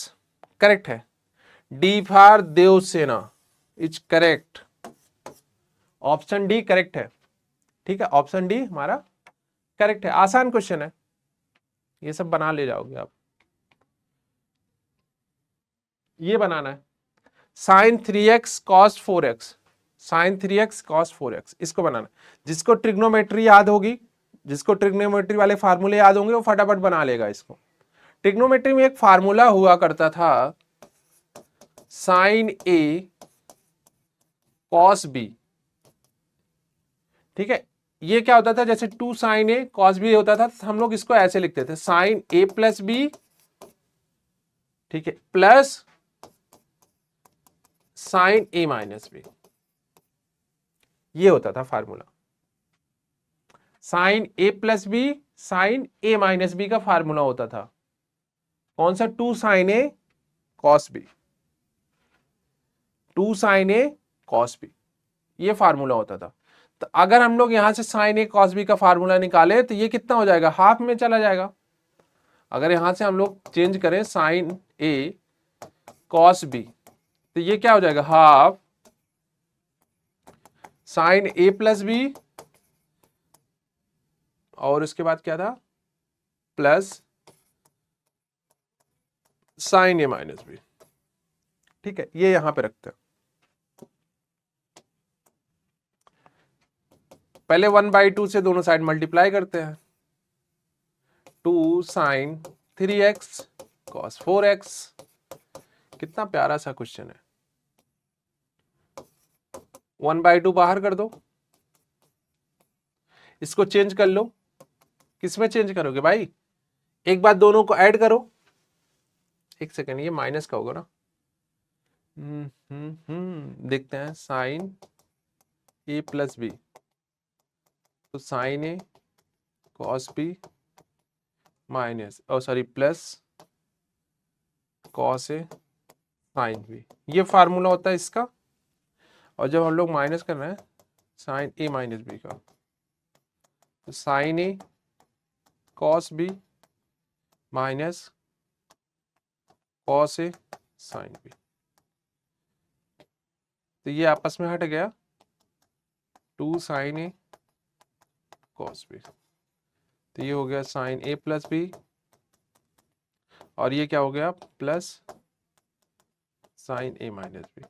करेक्ट है, D for Devsena is correct, option D correct है। ठीक है, ऑप्शन डी हमारा करेक्ट है। आसान क्वेश्चन है, ये सब बना ले जाओगे आप। ये बनाना है sign 3x cos 4x, sign 3x cos 4x, इसको बनाना। जिसको ट्रिग्नोमेट्री याद होगी, जिसको ट्रिग्नोमेट्री वाले फार्मूले याद होंगे वो फटाफट बना लेगा इसको। ट्रिग्नोमेट्री में एक फार्मूला हुआ करता था, साइन ए कॉस बी। ठीक है, ये क्या होता था, जैसे 2 साइन ए कॉस बी होता था, हम लोग इसको ऐसे लिखते थे, साइन ए प्लस बी, ठीक है, प्लस साइन ए माइनस बी। ये होता था फार्मूला, साइन ए प्लस बी साइन ए माइनस बी का फार्मूला होता था। कौन सा, 2 साइन ए कॉस बी, 2 साइन ए कॉस बी, ये फार्मूला होता था। तो अगर हम लोग यहां से साइन ए कॉस बी का फार्मूला निकाले तो ये कितना हो जाएगा, हाफ में चला जाएगा। अगर यहां से हम लोग चेंज करें साइन ए कॉस बी, तो ये क्या हो जाएगा, हाफ साइन ए प्लस बी, और उसके बाद क्या था, प्लस साइन ए माइनस बी। ठीक है, ये यहां पे रखते हैं। पहले 1/2 से दोनों साइड मल्टीप्लाई करते हैं, 2 साइन 3x कॉस 4x। कितना प्यारा सा क्वेश्चन है। 1/2 बाहर कर दो, इसको चेंज कर लो। किसमें चेंज करोगे भाई, एक बार दोनों को ऐड करो। एक सेकेंड, ये माइनस का होगा ना, देखते हैं, साइन ए प्लस बी, तो sign A cos B minus, O sorry plus cos A sine B, ये फार्मूला होता है इसका। और जब हम लोग माइनस कर रहे हैं साइन ए माइनस बी का, तो sign A cos B minus cos A sine B, तो ये आपस में हट गया 2 साइन ए कॉस बी, तो ये हो गया साइन ए प्लस बी, और ये क्या हो गया प्लस साइन ए माइनस बी।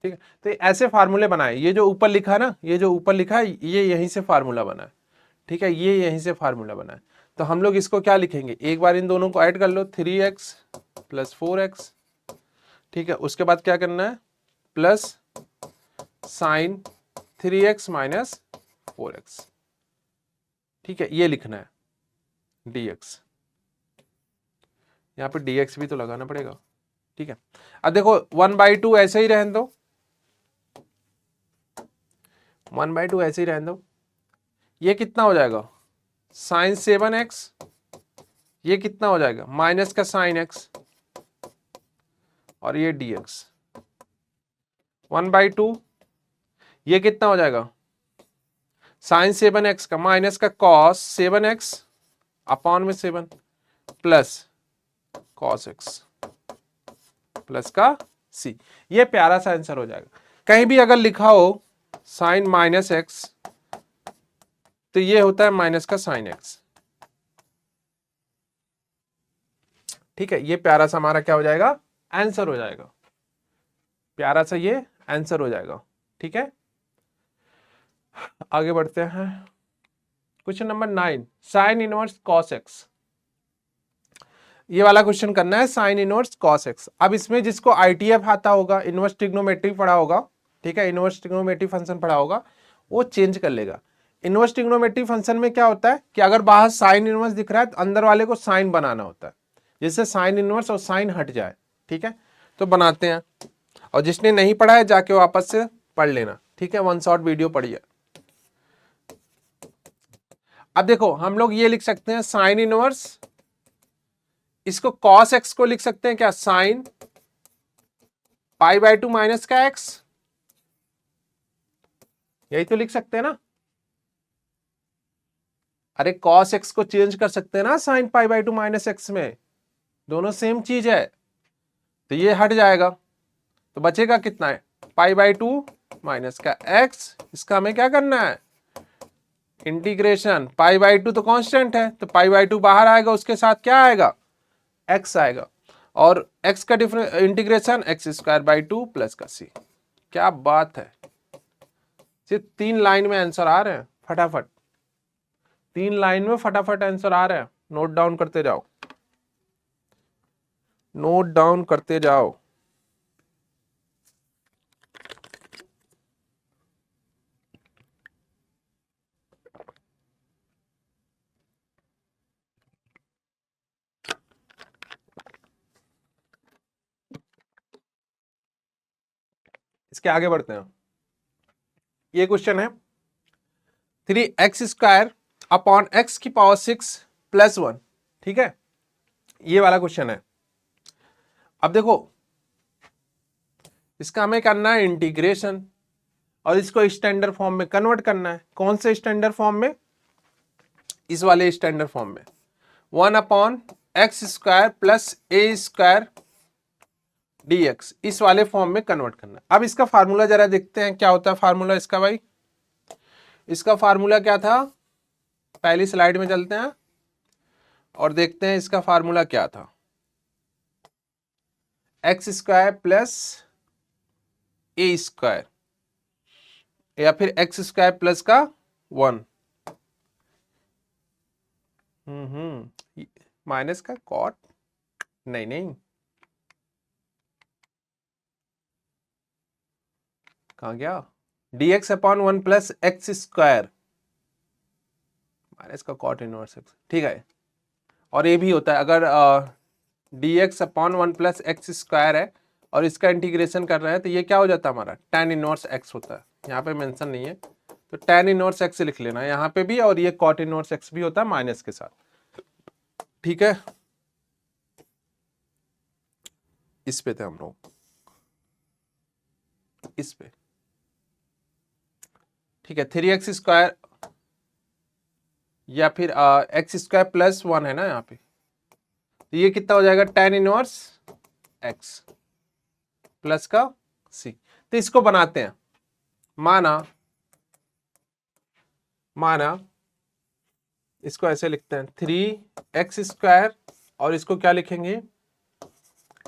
ठीक है, तो ऐसे फार्मूले बनाए, ये जो ऊपर लिखा है ना, ये जो ऊपर लिखा है ये यहीं से फार्मूला बना है। ठीक है, ये यहीं से फार्मूला बना है। तो हम लोग इसको क्या लिखेंगे, एक बार इन दोनों को ऐड कर लो, 3x प्लस 4x। ठीक है, उसके बाद क्या करना है, plus sign 3x minus 4x। ठीक है, ये लिखना है dx, यहाँ पे dx भी तो लगाना पड़ेगा। ठीक है, अब देखो 1/2 ऐसे ही रहने दो, 1/2 ऐसे ही रहने दो। ये कितना हो जाएगा साइन 7x, ये कितना हो जाएगा माइनस का साइन x, और ये dx 1/2, ये कितना हो जाएगा साइन 7x का माइनस का कॉस 7x अपॉन में 7 प्लस कॉस x प्लस का c। ये प्यारा सा आंसर हो जाएगा। कहीं भी अगर लिखा हो साइन माइनस x, तो ये होता है माइनस का साइन x। ठीक है, ये प्यारा सा हमारा क्या हो जाएगा, आंसर हो जाएगा, प्यारा सा ये आंसर हो जाएगा। ठीक है, आगे बढ़ते हैं। Question number 9, sine inverse cos x। ये वाला क्वेश्चन करना है, साइन इनवर्स कॉस x। अब इसमें जिसको ITF आता होगा, इनवर्स ट्रिग्नोमेट्री पढ़ा होगा, ठीक है, इनवर्स ट्रिग्नोमेट्री फंक्शन पढ़ा होगा, वो चेंज कर लेगा। इनवर्स ट्रिग्नोमेट्री फंक्शन में क्या होता है कि अगर बाहर साइन इनवर्स दिख रहा है तो अंदर वाले को साइन बनाना होता है, जिससे साइन इनवर्स और साइन हट जाए। ठीक है, तो बनाते हैं, और जिसने नहीं पढ़ा है जाके वापस से पढ़ लेना। ठीक है, 1 शॉर्ट वीडियो पढ़िए। अब देखो हम लोग ये लिख सकते हैं साइन इनवर्स, इसको कॉस एक्स को लिख सकते हैं क्या, साइन π/2 माइनस का एक्स, यही तो लिख सकते हैं ना। अरे कॉस एक्स को चेंज कर सकते हैं ना साइन π/2 माइनस एक्स में, दोनों सेम चीज है, तो ये हट जाएगा, तो बचेगा कितना है π/2 माइनस का एक्स। इसका हमें क्या करना है, इंटीग्रेशन, π/2 तो कांस्टेंट है, तो π/2 बाहर आएगा, उसके साथ क्या आएगा x आएगा, और x का डिफरेंस इंटीग्रेशन x²/2 प्लस का c। क्या बात है, सिर्फ 3 लाइन में आंसर आ रहे हैं फटाफट, 3 लाइन में फटाफट आंसर आ रहे हैं। नोट डाउन करते जाओ, नोट डाउन करते जाओ। इसके आगे बढ़ते हैं। ये क्वेश्चन है 3x² अपॉन x की पावर 6 प्लस 1। ठीक है, ये वाला क्वेश्चन है। अब देखो इसका हमें करना है इंटीग्रेशन, और इसको स्टैंडर्ड फॉर्म में कन्वर्ट करना है। कौन से स्टैंडर्ड फॉर्म में, इस वाले स्टैंडर्ड फॉर्म में, 1/x² प्लस a² dx, इस वाले फॉर्म में कन्वर्ट करना है। अब इसका फार्मूला जरा देखते हैं क्या होता है फार्मूला इसका भाई। इसका फार्मूला क्या था, पहली स्लाइड में चलते हैं और देखते हैं इसका फार्मूला क्या था, x² प्लस a² या फिर x² प्लस का 1 माइनस का कॉट, नहीं कहाँ गया, dx/1 प्लस x² माइनस का कॉट इनवर्स x। ठीक है, और ये भी होता है अगर dx/1 प्लस x² है और इसका इंटीग्रेशन कर रहे हैं तो ये क्या हो जाता है हमारा tan इनवर्स x होता है। यहाँ पे मेंशन नहीं है तो tan इनवर्स x लिख लेना यहाँ पे भी, और ये cot इनवर्स x भी होता है माइनस के साथ। ठीक है, इस पे थे हम लोग, इस पे। ठीक है, 3x² या फिर x² प्लस 1 है ना यहाँ पे, तो ये कितना हो जाएगा tan इनवर्स x प्लस का c। तो इसको बनाते हैं, माना इसको ऐसे लिखते हैं 3x² और इसको क्या लिखेंगे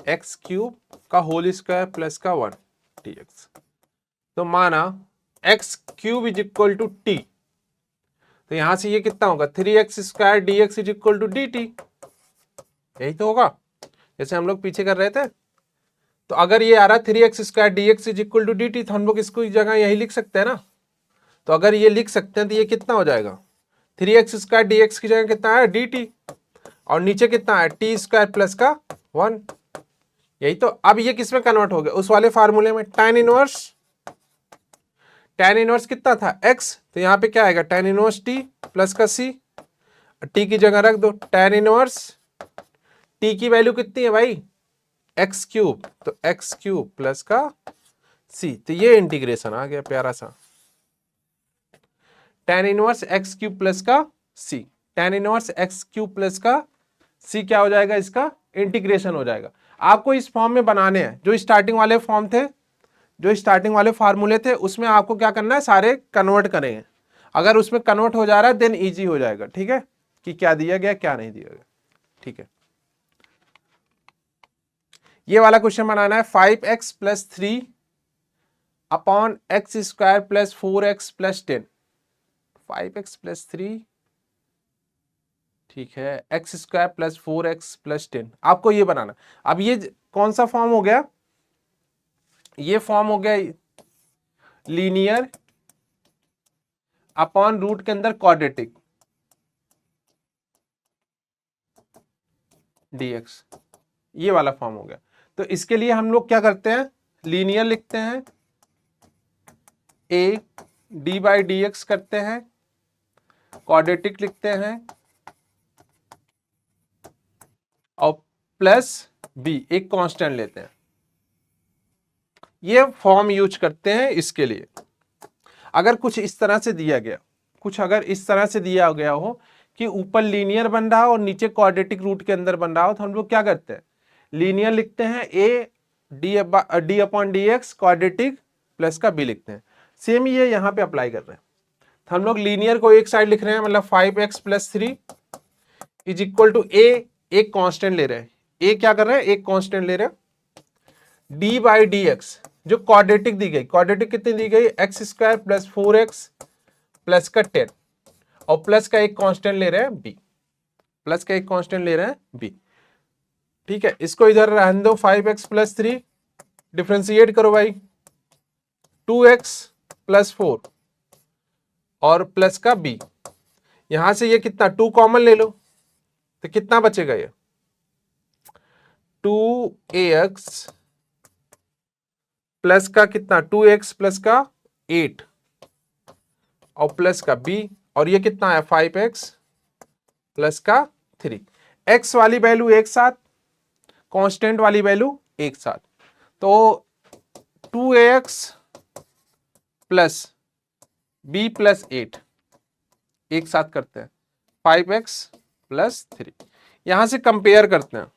x³ का होल स्क्वायर प्लस का 1 dx। तो माना x³ is equal to t, तो यहां से ये कितना होगा 3x² dx is equal to dt। यही तो होगा जैसे हम लोग पीछे कर रहे थे। तो अगर ये आ रहा 3x² dx is equal to dt, तो हम लोग इसको इस जगह यही लिख सकते हैं ना। तो अगर ये लिख सकते हैं तो ये कितना हो जाएगा 3x² dx की जगह कितना है dt, और नीचे कितना है t² प्लस का 1। यही तो। अब ये किस में कन्वर्ट हो गया उस वाले फार्मूले में, tan इनवर्स कितना था x, तो यहाँ पे क्या आएगा tan इनवर्स t प्लस का c, t की जगह रख दो tan इनवर्स t की वैल्यू कितनी है भाई x³, तो x³ प्लस का c। तो ये इंटीग्रेशन आ गया प्यारा सा, tan इनवर्स x³ प्लस का c, tan inverse x³ plus का c क्या हो जाएगा इसका इंटीग्रेशन हो जाएगा। आपको इस फॉर्म में बनाने हैं, जो स्टार्टिंग वाले फॉर्म थे, जो स्टार्टिंग वाले फार्मूले थे, उसमें आपको क्या करना है सारे कन्वर्ट करेंगे। अगर उसमें कन्वर्ट हो जा रहा है देन इजी हो जाएगा, ठीक है, कि क्या दिया गया क्या नहीं दिया गया। ठीक है, ये वाला क्वेश्चन बनाना है 5x plus 3 upon x² plus 4x plus 10। 5x plus 3, ठीक है, x² प्लस 4x प्लस 10, आपको ये बनाना। अब ये कौन सा फॉर्म हो गया, ये फॉर्म हो गया लीनियर अपॉन रूट के अंदर क्वाड्रेटिक dx, ये वाला फॉर्म हो गया। तो इसके लिए हम लोग क्या करते हैं, लीनियर लिखते हैं, a d/dx करते हैं, क्वाड्रेटिक लिखते हैं, और प्लस b एक कांस्टेंट लेते हैं। ये फॉर्म यूज करते हैं इसके लिए। अगर कुछ इस तरह से दिया गया, कुछ अगर इस तरह से दिया गया हो कि ऊपर लीनियर बन रहा हो और नीचे क्वाड्रेटिक रूट के अंदर बन रहा हो, तो हम लोग क्या करते हैं लीनियर लिखते हैं a d/dx, क्वाड्रेटिक प्लस का b लिखते हैं। सेम ये यहाँ पे अप्लाई कर रहे हैं। तो हम लोग लीनियर को एक साइड लिख रहे हैं, मतलब 5x plus 3 is equal to a, एक कांस्टेंट ले रहे हैं, a क्या कर रहे हैं एक कांस्टेंट ले रहे हैं, d/dx जो क्वाड्रेटिक दी गई, क्वाड्रेटिक कितनी दी गई x² प्लस 4x प्लस का 10, और प्लस का एक कांस्टेंट ले रहे हैं b, प्लस का एक कांस्टेंट ले रहे हैं b। ठीक है, इसको इधर रहने दो 5x प्लस 3, डिफ्रेंशिएट करो भाई 2x प्लस 4 और प्लस का b। यहां से ये कितना 2 कॉमन ले लो, तो कितना बचेगा ये 2ax प्लस का कितना 2x प्लस का 8 और प्लस का b, और ये कितना है 5x प्लस का 3। x वाली वैल्यू एक साथ, कांस्टेंट वाली वैल्यू एक साथ, तो 2ax प्लस b प्लस 8 एक साथ करते हैं 5x प्लस 3। यहां से कंपेयर करते हैं,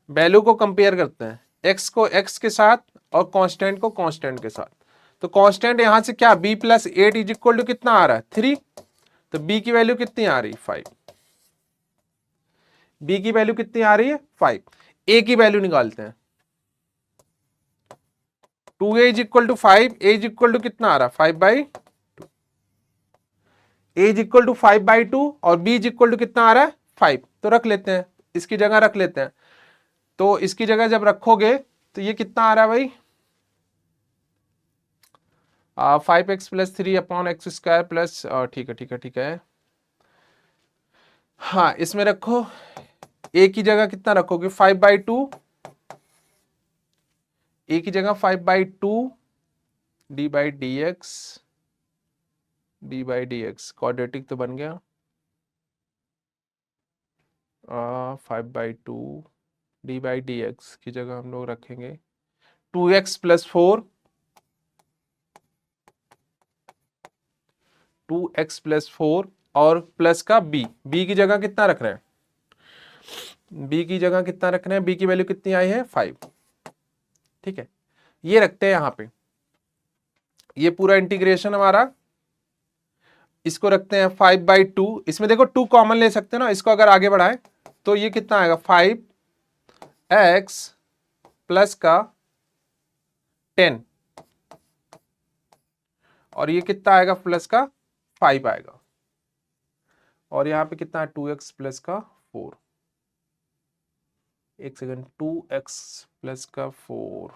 वैल्यू को कंपेयर करते हैं, x को x के साथ और कांस्टेंट को कांस्टेंट के साथ। तो कांस्टेंट यहां से क्या b plus 8 is equal to कितना आ रहा है 3, तो b की वैल्यू कितनी आ रही 5, b की वैल्यू कितनी आ रही है 5। a की वैल्यू निकालते हैं, 2a is equal to 5, a is equal to कितना आ रहा है 5/2, a इज इक्वल टू 5/2 और b इज इक्वल टू कितना आ रहा है 5। तो रख लेते हैं, इसकी जगह रख लेते हैं। तो इसकी जगह जब रखोगे तो ये कितना आ रहा है भाई 5x plus 3 upon x² plus, ठीक है। हाँ, इसमें रखो, a की जगह कितना रखोगे 5/2, a की जगह 5/2 d/dx क्वाड्रेटिक तो बन गया 5/2 d/dx की जगह हम लोग रखेंगे 2x प्लस 4, 2x प्लस 4 और प्लस का b, b की जगह कितना रख रहे हैं b की जगह कितना रखना है, b की वैल्यू कितनी आई है 5, ठीक है। ये रखते हैं यहां पे, ये पूरा इंटीग्रेशन हमारा, इसको रखते हैं 5/2। इसमें देखो 2 कॉमन ले सकते हैं ना, इसको अगर आगे बढ़ाएं तो ये कितना आएगा 5x प्लस का 10, और ये कितना आएगा प्लस का 5 आएगा, और यहां पे कितना है 2x प्लस का 4, एक सेकंड, 2x प्लस का 4,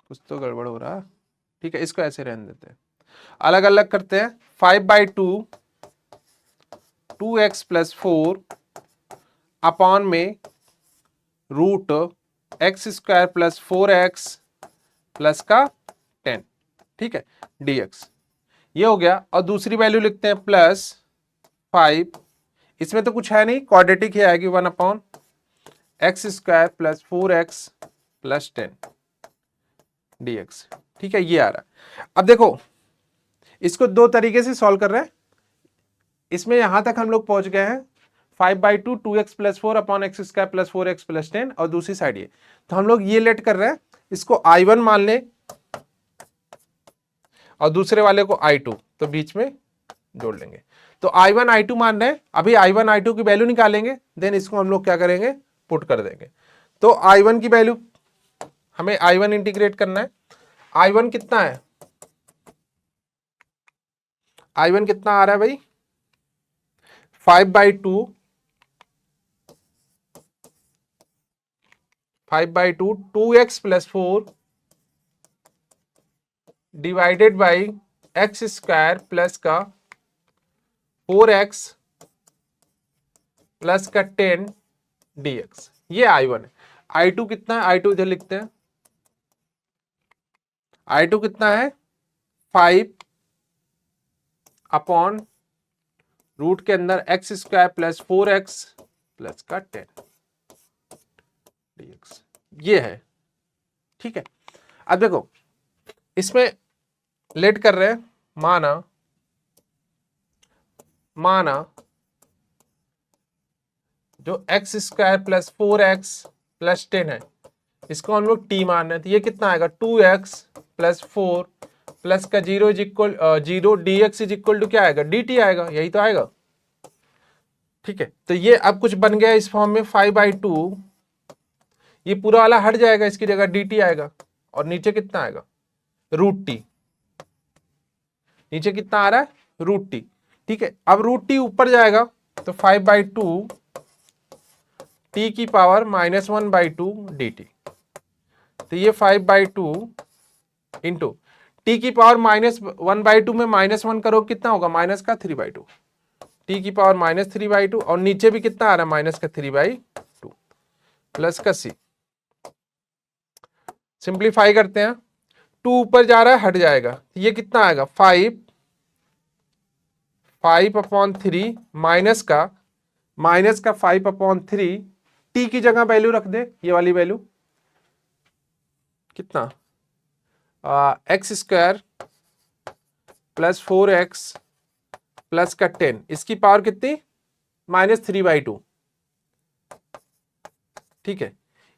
कुछ तो गड़बड़ हो रहा है, ठीक है, इसको ऐसे रहने देते हैं, अलग अलग करते हैं। 5/2 2x प्लस 4 अपॉन में root x square plus 4x plus का 10, ठीक है, dx, ये हो गया। और दूसरी वैल्यू लिखते हैं प्लस 5, इसमें तो कुछ है नहीं, क्वाड्रेटिक ही आएगी, 1 upon x square plus 4x plus 10 dx, ठीक है, ये आ रहा है। अब देखो इसको दो तरीके से सॉल्व कर रहे हैं, इसमें यहां तक हम लोग पहुंच गए हैं 5/2 2x plus 4 upon x square plus 4x plus 10, और दूसरी साइड ये, तो हम लोग ये लेट कर रहे हैं, इसको I1 मान ले और दूसरे वाले को I2, तो बीच में जोड़ लेंगे। तो I1 I2 मान रहे हैं, अभी I1 I2 की वैल्यू निकालेंगे, देन इसको हम लोग क्या करेंगे पुट कर देंगे। तो I1 की वैल्यू, हमें I1 इंटीग्रेट करना है, I1 कितना है, I1 कितना आ रहा है भाई 5/2 2x plus 4 divided by x square plus का 4x प्लस का 10 dx, ये I1 है। I2 कितना है, I2 इधर लिखते हैं, I2 कितना है 5 अपॉन रूट के अंदर x square plus 4x plus का 10 dx, ये है, ठीक है। अब देखो इसमें लेट कर रहे हैं, माना जो x square plus 4x plus 10 है, इसको हम लोग t मान रहे हैं, तो ये कितना आएगा 2x प्लस 4 प्लस का 0 is equal 0 dx is equal to क्या आएगा dt आएगा, यही तो आएगा, ठीक है। तो ये अब कुछ बन गया इस फॉर्म में 5/2, ये पूरा वाला हट जाएगा, इसकी जगह dt आएगा, और नीचे कितना आएगा √t, नीचे कितना आ रहा है √t, ठीक है। अब √t ऊपर जाएगा तो 5/2 t की पावर -1/2 dt, तो ये 5/2 इंटू टी की पावर -1/2 में -1 करो कितना होगा माइनस का 3/2, टी की पावर -3/2, और नीचे भी कितना आ रहा है माइनस का 3/2 प्लस का c, सिंप्लीफाई करते हैं, 2 ऊपर जा रहा है हट जाएगा, ये कितना आएगा 5/3 माइनस का 5/3, टी की जगह वैल्यू रख दे, ये वाली वैल्यू कितना x square plus 4x plus का 10, इसकी पावर कितनी -3/2, ठीक है।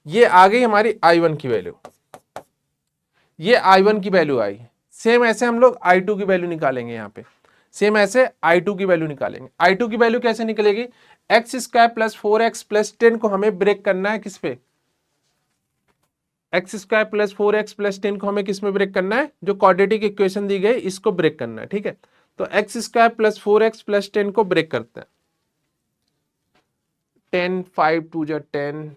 ये आ गई हमारी I1 की वैल्यू, ये I1 की वैल्यू आई। सेम ऐसे हम लोग I2 की वैल्यू निकालेंगे, यहाँ पे सेम ऐसे I2 की वैल्यू निकालेंगे। I2 की वैल्यू कैसे निकलेगी, x square plus 4x plus 10 को हमें ब्रेक करना है किस पे, x square plus 4x plus 10 को हमें किस में ब्रेक करना है, जो क्वाड्रेटिक इक्वेशन दी गई इसको ब्रेक करना है, ठीक है। तो x square plus 4x plus 10 को ब्रेक करते हैं, 10 5 2 10,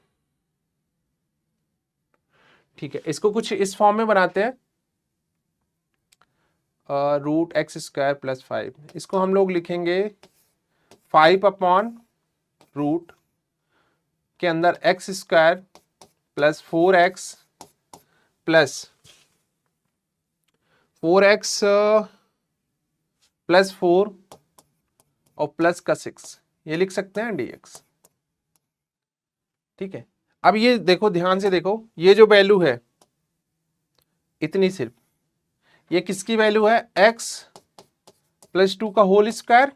ठीक है। इसको कुछ इस फॉर्म में बनाते हैं, रूट एक्स स्क्वायर प्लस 5, इसको हम लोग लिखेंगे 5 अपॉन रूट के अंदर x square plus 4x plus 4x plus 4 और प्लस का 6, ये लिख सकते हैं dx, ठीक है। अब ये देखो ध्यान से देखो, ये जो वैल्यू है इतनी, सिर्फ ये किसकी वैल्यू है x प्लस 2 का होल स्क्वायर,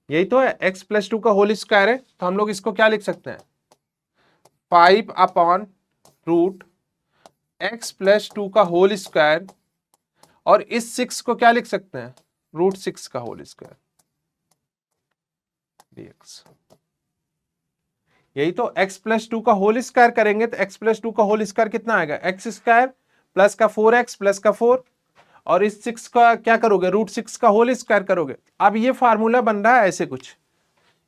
यही तो है, x प्लस 2 का होल स्क्वायर है, तो हम लोग इसको क्या लिख सकते हैं, 5 अपॉन रूट x प्लस 2 का होल स्क्वायर, और इस 6 को क्या लिख सकते हैं, रूट 6 का होल स्क्वायर dx। यही तो, x प्लस 2 का होल स्क्वायर करेंगे तो x प्लस 2 का होल स्क्वायर कितना आएगा, एक्स स्क्वायर प्लस का 4x प्लस का 4, और इस 6 का क्या करोगे, रूट 6 का होल स्क्वायर करोगे। अब ये फार्मूला बन रहा है ऐसे कुछ,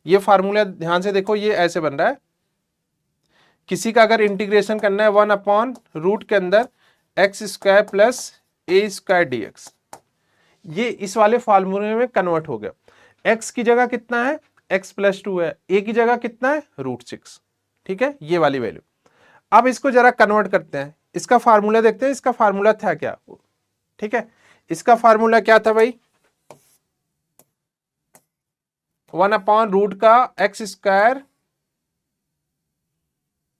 ये फार्मूला ध्यान से देखो, ये ऐसे बन रहा है, किसी का अगर इंटीग्रेशन करना है 1 अपॉन रूट के अंदर x square plus a square d x, ये इस वाले फार्मूले में कन्वर्ट हो गया। x की जगह कितना है, x प्लस 2 है, a की जगह कितना है, रूट 6, ठीक है, ये वाली वैल्यू। अब इसको जरा कन्वर्ट करते हैं, इसका फार्मूला देखते हैं, इसका फार्मूला था क्या, ठीक है, इसका फार्मूला क्या था भाई, 1 अपॉन रूट का एक्स स्क्वायर,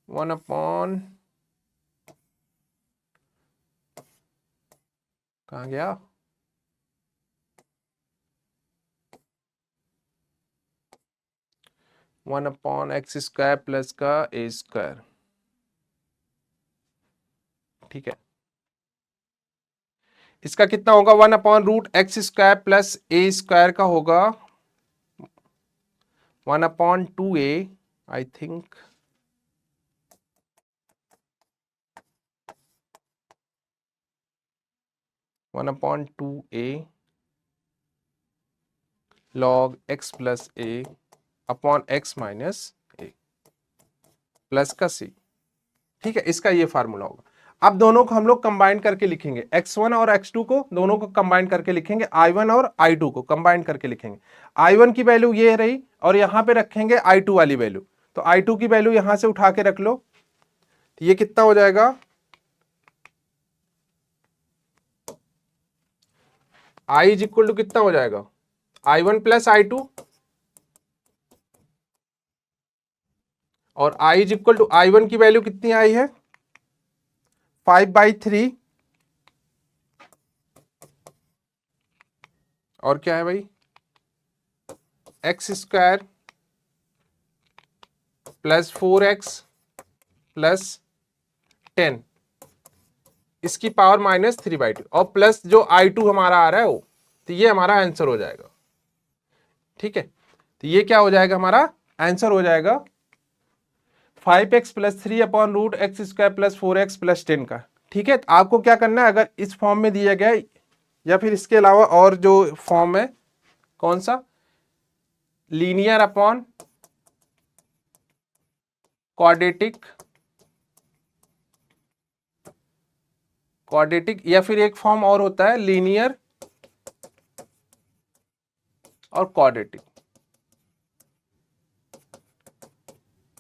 1 अपॉन, कहां गया, one upon x square plus का ए स्क्वायर, ठीक है, इसका कितना होगा, 1 upon root x square plus a square का होगा 1 upon 2a, I think, one upon 2a log x plus a upon x minus a plus का c, ठीक है, इसका ये फार्मूला होगा। अब दोनों को हम लोग कंबाइन करके लिखेंगे, x1 और x2 को दोनों को कंबाइन करके लिखेंगे, i1 और i2 को कंबाइन करके लिखेंगे। i1 की वैल्यू ये रही, और यहां पे रखेंगे i2 वाली वैल्यू, तो i2 की वैल्यू यहां से उठा के रख लो, तो ये कितना हो जाएगा, i इज इक्वल टू कितना हो जाएगा, i1 प्लस i2, और i is equal to i1 की वैल्यू कितनी आई है, 5/3, और क्या है भाई, x square plus 4x plus 10, इसकी पावर माइनस 3/2, और प्लस जो i2 हमारा आ रहा है वो, तो ये हमारा आंसर हो जाएगा, ठीक है, तो ये क्या हो जाएगा, हमारा आंसर हो जाएगा 5x plus 3 upon root x square plus 4x plus 10 का, ठीक है। तो आपको क्या करना है, अगर इस फॉर्म में दिया गया है, या फिर इसके अलावा और जो फॉर्म है, कौन सा, लीनियर अपॉन क्वाड्रेटिक, या फिर एक फॉर्म और होता है लीनियर और क्वाड्रेटिक,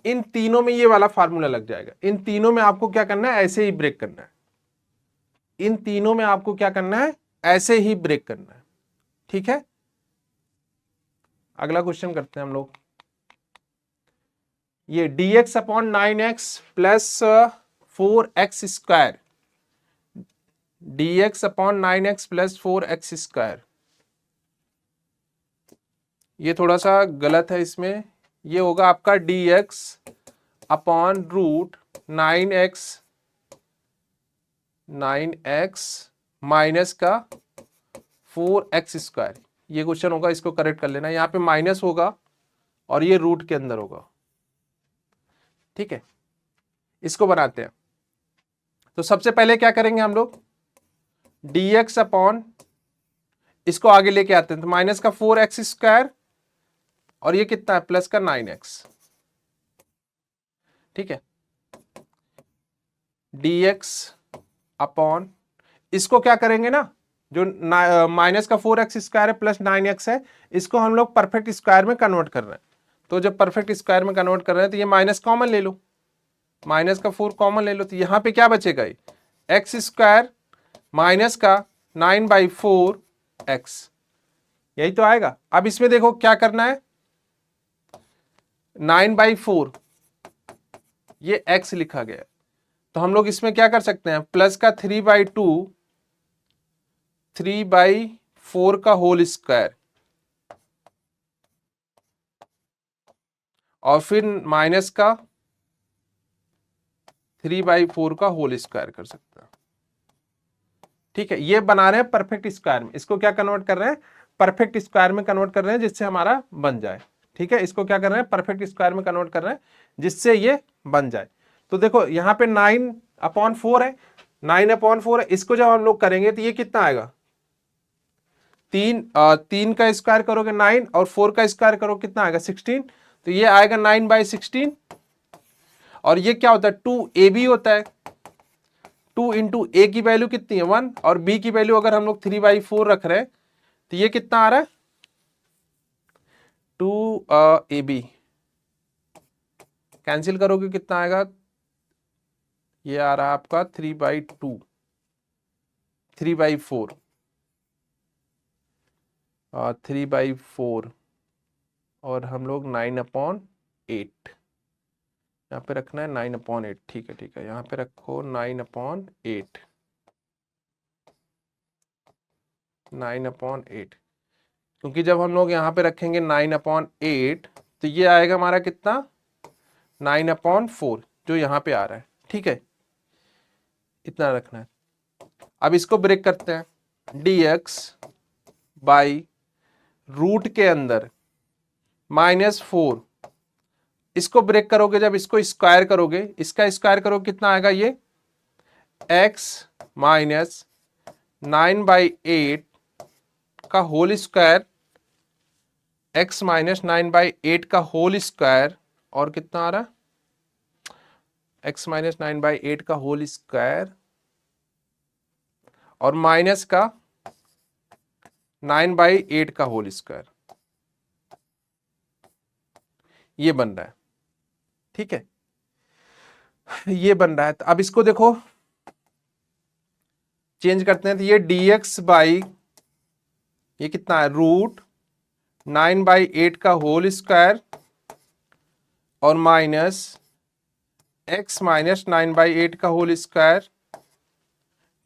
इन तीनों में ये वाला फार्मूला लग जाएगा। इन तीनों में आपको क्या करना है, ऐसे ही ब्रेक करना है, इन तीनों में आपको क्या करना है, ऐसे ही ब्रेक करना है, ठीक है। अगला क्वेश्चन करते हैं हम लोग, ये dx upon 9x plus 4x square, dx upon 9x plus 4x square, ये थोड़ा सा गलत है, इसमें ये होगा आपका dx upon root 9x minus का 4x स्क्वायर, ये क्वेश्चन होगा, इसको करेक्ट कर लेना, यहाँ पे माइनस होगा और ये रूट के अंदर होगा, ठीक है। इसको बनाते हैं, तो सबसे पहले क्या करेंगे हम लोग, dx अपॉन, इसको आगे लेके आते हैं, तो माइनस का 4x स्क्वायर, और ये कितना है, प्लस का 9x, ठीक है, dx अपॉन, इसको क्या करेंगे ना, जो माइनस का 4x स्क्वायर है प्लस 9x है, इसको हम लोग परफेक्ट स्क्वायर में कन्वर्ट कर रहे हैं, तो जब परफेक्ट स्क्वायर में कन्वर्ट कर रहे हैं तो ये माइनस कॉमन ले लो, माइनस का 4 कॉमन ले लो, तो यहां पे क्या बचेगा, एक्स स्क्वायर माइनस का 9/4x, यही तो आएगा। अब इसमें देखो क्या करना है, 9/4 ये x लिखा गया है, तो हम लोग इसमें क्या कर सकते हैं, प्लस का 3/2, 3/4 का होल स्क्वायर, और फिर माइनस का 3/4 का होल स्क्वायर कर सकते हैं। ठीक है, ये बना रहे हैं परफेक्ट स्क्वायर में, इसको क्या कन्वर्ट कर रहे हैं, परफेक्ट स्क्वायर में कन्वर्ट कर रहे हैं जिससे हमारा बन जाए। ठीक है, इसको क्या कर रहे हैं, परफेक्ट स्क्वायर में कन्वर्ट कर रहे हैं जिससे ये बन जाए। तो देखो यहाँ पे 9/4 है, 9/4 है, इसको जब हम लोग करेंगे तो ये कितना आएगा, 3 का स्क्वायर करोगे 9 और 4 का स्क्वायर करो कितना आएगा 16, तो ये आएगा 9/16। और ये क्या होता है, 2ab होता है, 2 इंटू ए की वैल्यू कितनी है 1 और बी की वैल्यू अगर हम लोग 3/4 रख रहे हैं तो ये कितना आ रहा है 2ab, कैंसिल करोगे कितना आएगा, ये आ रहा है आपका 3/2, 3/4, 3/4 और हम लोग 9/8 यहाँ पे रखना है 9/8। ठीक है ठीक है, यहाँ पे रखो 9/8, 9/8, क्योंकि जब हम लोग यहाँ पे रखेंगे 9/8 तो ये आएगा हमारा कितना 9/4 जो यहाँ पे आ रहा है। ठीक है, इतना रखना है। अब इसको ब्रेक करते हैं, dx बाई रूट के अंदर -4, इसको ब्रेक करोगे जब इसको स्क्वायर करोगे, इसका स्क्वायर करोगे कितना आएगा, ये x माइनस 9/8 का होल स्क्वायर, x माइनस 9/8 का होल स्क्वायर और कितना आ रहा है x माइनस 9/8 का होल स्क्वायर और माइनस का 9/8 का होल स्क्वायर, ये बन रहा है। ठीक है, ये बन रहा है। तो अब इसको देखो चेंज करते हैं, तो ये dx बाई ये कितना है रूट 9/8 का होल स्क्वायर और माइनस x माइनस 9/8 का होल स्क्वायर।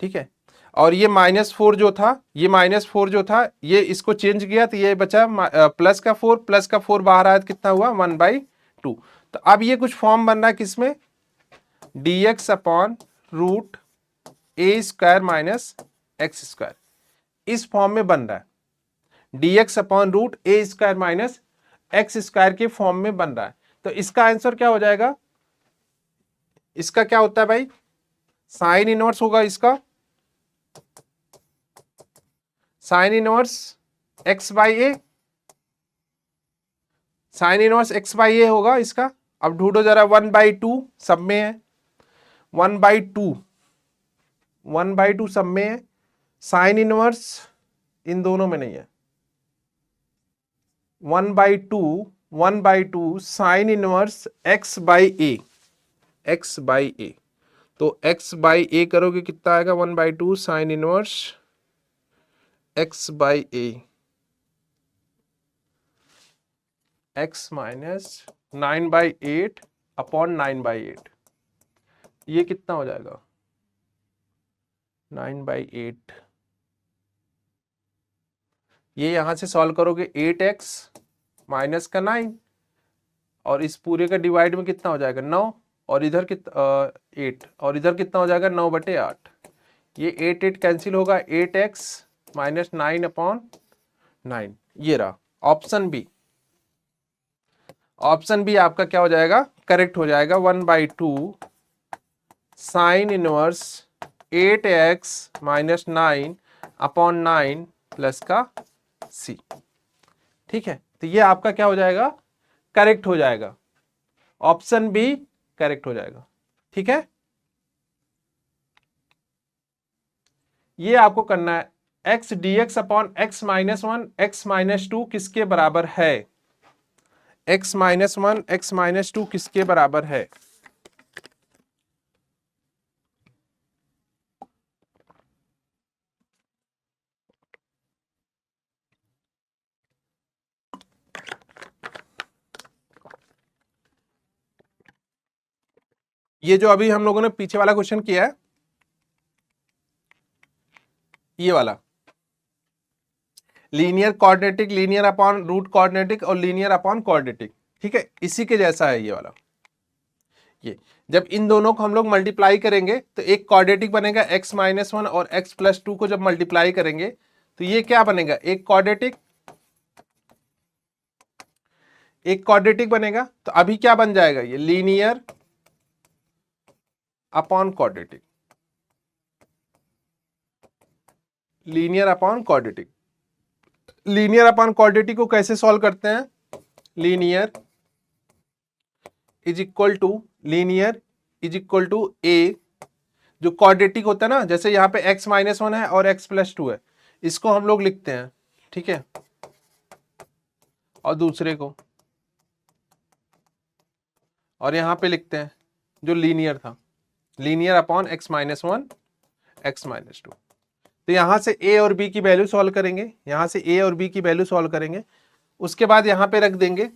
ठीक है, और ये -4 जो था, ये -4 जो था ये इसको चेंज किया तो ये बचा प्लस का 4, प्लस का 4 बाहर आया तो कितना हुआ 1/2। तो अब ये कुछ फॉर्म बन रहा है किसमें, dx अपॉन रूट ए स्क्वायर माइनस एक्स स्क्वायर, इस फॉर्म में बन रहा है, dx अपॉन रूट ए स्क्वायर माइनस एक्स स्क्वायर के फॉर्म में बन रहा है। तो इसका आंसर क्या हो जाएगा, इसका क्या होता है भाई, साइन इनवर्स होगा इसका, sine inverse x/a, sine inverse x/a होगा इसका। अब ढूंढो जरा 1/2 सब में है, 1/2, 1/2 सब में है, साइन इनवर्स इन दोनों में नहीं है, 1/2, 1/2 साइन इनवर्स x/a, x/a, तो x/a करोगे कितना आएगा 1/2 sine inverse x/a, x minus 9/8 upon 9/8, ये कितना हो जाएगा 9/8, ये यहां से सॉल्व करोगे 8x माइनस का 9 और इस पूरे का डिवाइड में कितना हो जाएगा 9 और इधर कितना 8 और इधर कितना हो जाएगा 9/8, ये 8 कैंसिल होगा, 8x माइनस 9/9, ये रहा ऑप्शन बी। ऑप्शन बी आपका क्या हो जाएगा, करेक्ट हो जाएगा, 1/2 sine inverse 8x minus 9/9 plus का सी। ठीक है, तो ये आपका क्या हो जाएगा, करेक्ट हो जाएगा, ऑप्शन बी करेक्ट हो जाएगा। ठीक है, ये आपको करना है, x dx upon x-1 x-2 किसके बराबर है, x-1 x-2 किसके बराबर है, ये जो अभी हम लोगों ने पीछे वाला क्वेश्चन किया है, ये वाला linear quadratic, linear upon root quadratic और लीनियर अपॉन क्वाड्रेटिक। ठीक है, इसी के जैसा है ये वाला। ये जब इन दोनों को हम लोग मल्टीप्लाई करेंगे तो एक क्वाड्रेटिक बनेगा x-1 और x+2 को जब मल्टीप्लाई करेंगे तो ये क्या बनेगा, एक क्वाड्रेटिक बनेगा। तो अभी क्या बन जाएगा, ये linear upon quadratic, linear upon quadratic. Linear upon quadratic को कैसे सॉल्व करते हैं, लीनियर इज इक्वल टू ए, जो क्वाड्रेटिक होता है ना, जैसे यहाँ पे x-1 है और x+2 है, इसको हम लोग लिखते हैं, ठीक है, और दूसरे को, और यहाँ पे लिखते हैं जो लीनियर था, लीनियर अपॉन x-1 x-2। तो यहाँ से a और b की वैल्यू सॉल्व करेंगे, यहाँ से a और b की वैल्यू सॉल्व करेंगे, उसके बाद यहाँ पे रख देंगे,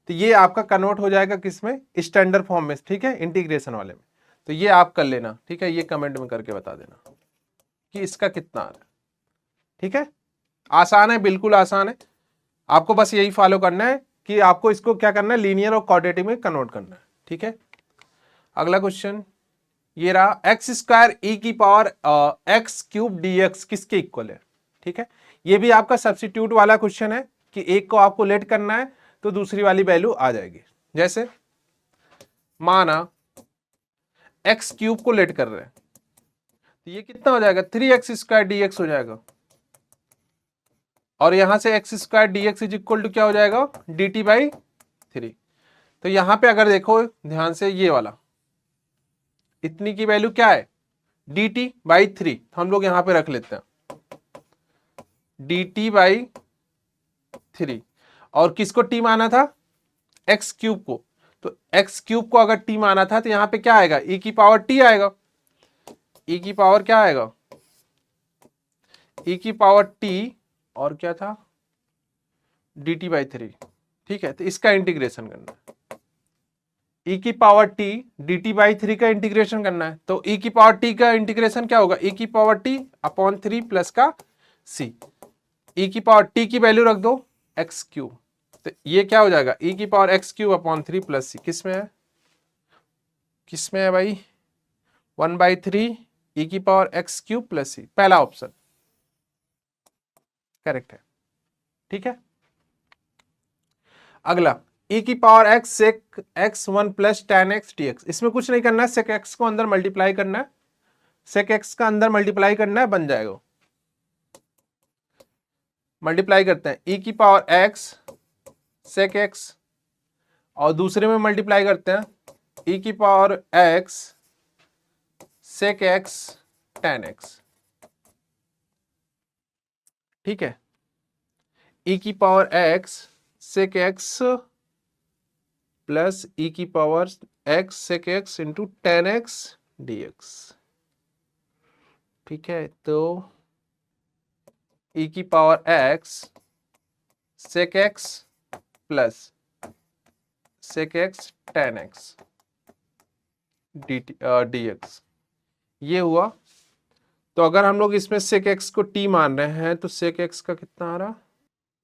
तो ये आपका कन्वर्ट हो जाएगा किसमें, स्टैंडर्ड फॉर्म में, ठीक है, इंटीग्रेशन वाले में। तो ये आप कर लेना, ठीक है, ये कमेंट में करके बता देना कि इसका कितना आ रहा है, ठीक है। आसान है, बिल्कुल आसान है, आपको बस यही फॉलो करना है कि आपको इसको क्या करना है, लीनियर और क्वाड्रेटिक में कन्वर्ट करना है, ठीक है। अगला क्वेश्चन ये रहा, x² e की पावर x³ dx किसके इक्वल है, ठीक है। ये भी आपका सब्स्टिट्यूट वाला क्वेश्चन है कि एक को आपको लेट करना है तो दूसरी वाली वैल्यू आ जाएगी। जैसे माना x³ को लेट कर रहे हैं तो ये कितना हो जाएगा, 3x² dx हो जाएगा, और यहां से x² dx is equal to क्या हो जाएगा, dt/3। तो यहां पे अगर देखो ध्यान से, ये वाला इतनी की वैल्यू क्या है, dt/3, हम लोग यहां पे रख लेते हैं dt/3, और किसको t माना था, x³ को, तो x³ को अगर t माना था तो यहां पे क्या आएगा, e की पावर t आएगा, e की पावर क्या आएगा, e की पावर t, और क्या था, dt/3, ठीक है। तो इसका इंटीग्रेशन करना है, e की पावर t dt/3 का इंटीग्रेशन करना है, तो e की पावर t का इंटीग्रेशन क्या होगा, e की पावर t अपॉन 3 प्लस का c, e की पावर t की वैल्यू रख दो x³, तो ये क्या हो जाएगा, e की power x³ upon 3 plus c, किसमें है भाई, 1/3 e की पावर x³ प्लस c, पहला ऑप्शन करेक्ट है, ठीक है। अगला e की power x sec x1 plus tan x dx, इसमें कुछ नहीं करना है, sec x को अंदर मल्टीप्लाई करना है, sec x का अंदर मल्टीप्लाई करना है, बन जाएगा, मल्टीप्लाई करते हैं, e की पावर x sec x, और दूसरे में मल्टीप्लाई करते हैं e की power x sec x tan x, ठीक है, e की power x sec x plus e की power x sec x into tan x dx, ठीक है। तो e की power x sec x plus sec x tan x dx, ये हुआ। तो अगर हम लोग इसमें sec x को t मान रहे हैं तो sec x का कितना आ रहा,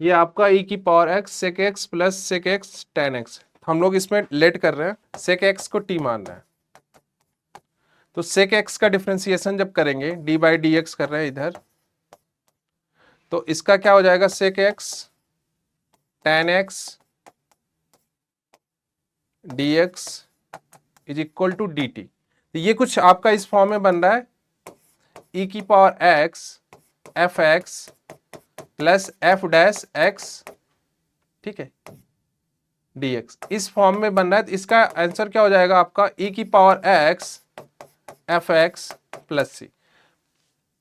ये आपका e की power x sec x plus sec x tan x, हम लोग इसमें लेट कर रहे हैं, sec x को t मान रहे हैं, तो sec x का डिफरेंशिएशन जब करेंगे, d/dx कर रहे हैं इधर, तो इसका क्या हो जाएगा, sec x tan x dx is equal to dt। तो ये कुछ आपका इस फॉर्म में बन रहा है, e की power x fx plus f dash x, ठीक है, dx इस फॉर्म में बन रहा है। तो इसका आंसर क्या हो जाएगा आपका, e की power x fx plus c।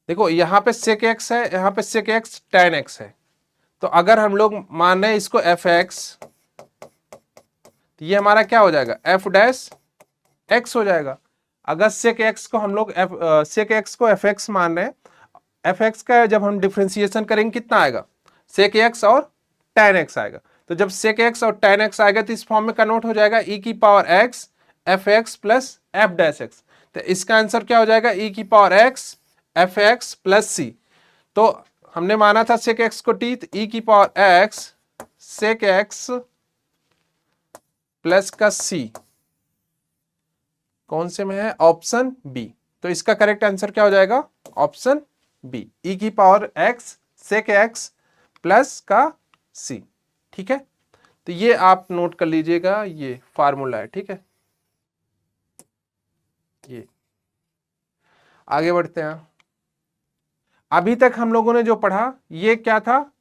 देखो यहाँ पे sec x है, यहाँ पे sec x tan x है, तो अगर हम लोग मान रहे हैं इसको fx, तो ये हमारा क्या हो जाएगा, f डैश x हो जाएगा। अगर sec x को हम लोग sec x को fx मान रहे हैं, fx का जब हम डिफरेंशिएशन करेंगे कितना आएगा, sec x और tan x आएगा, तो जब sec x और tan x आएगा तो इस फॉर्म में कन्वर्ट हो जाएगा e की power x fx plus f dash x। तो इसका आंसर क्या हो जाएगा, e की power x fx plus c। तो हमने माना था sec x को t, तो e की power x sec x plus का सी कौन से में है? Option B. तो इसका करेक्ट आंसर क्या हो जाएगा? ऑप्शन बी, ई की power x sec x plus का सी। ठीक है, तो ये आप नोट कर लीजिएगा, ये फार्मूला है। ठीक है, ये आगे बढ़ते हैं। अभी तक हम लोगों ने जो पढ़ा ये क्या था?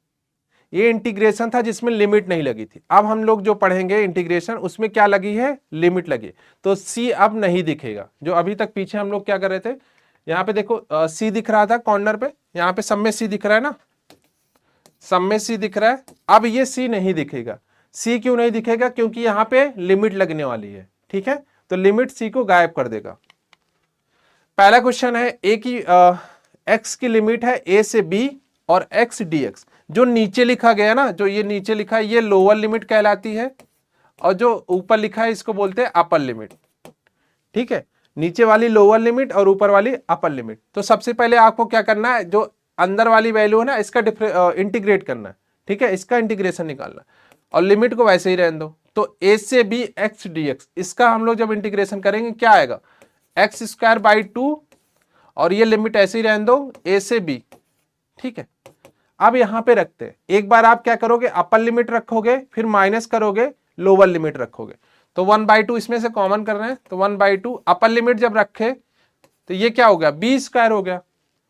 ये इंटीग्रेशन था जिसमें लिमिट नहीं लगी थी। अब हम लोग जो पढ़ेंगे इंटीग्रेशन, उसमें क्या लगी है? लिमिट लगी। तो सी अब नहीं दिखेगा। जो अभी तक पीछे हम लोग क्या कर रहे थे, यहाँ पे देखो सी दिख रहा था कॉर्नर पे, यहाँ पे सब में सी दिख रहा है ना, सब में सी दिख रहा है। अब ये सी नहीं दिखेगा। सी क्यों नहीं दिखेगा? क्योंकि यहाँ पे लिमिट लगने वाली है। ठीक है, तो लिमिट सी को गायब कर देगा। पहला क्वेश्चन है ए की एक्स की लिमिट है ए से बी और एक्स डी एक्स। जो नीचे लिखा गया ना, जो ये नीचे लिखा है, ये लोअर लिमिट कहलाती है, और जो ऊपर लिखा है इसको बोलते हैं अपर लिमिट। ठीक है, नीचे वाली लोअर लिमिट और ऊपर वाली अपर लिमिट। तो सबसे पहले आपको क्या करना है, जो अंदर वाली वैल्यू है ना, इसका इंटीग्रेट करना है। ठीक है, इसका इंटीग्रेशन निकालना और लिमिट को वैसे ही रहने दो। तो ए से बी एक्स डी एक्स, इसका हम लोग जब इंटीग्रेशन करेंगे क्या आएगा? एक्स स्क्वायर बाई 2, और ये लिमिट ऐसे ही रहने दो ए से बी। ठीक है, अब यहां पे रखते हैं। एक बार आप क्या करोगे, अपर लिमिट रखोगे, फिर माइनस करोगे, लोअर लिमिट रखोगे। तो 1/2 इसमें से कॉमन कर रहे हैं, तो 1/2 अपर लिमिट जब रखे तो ये क्या हो गया? बी स्क्वायर हो गया।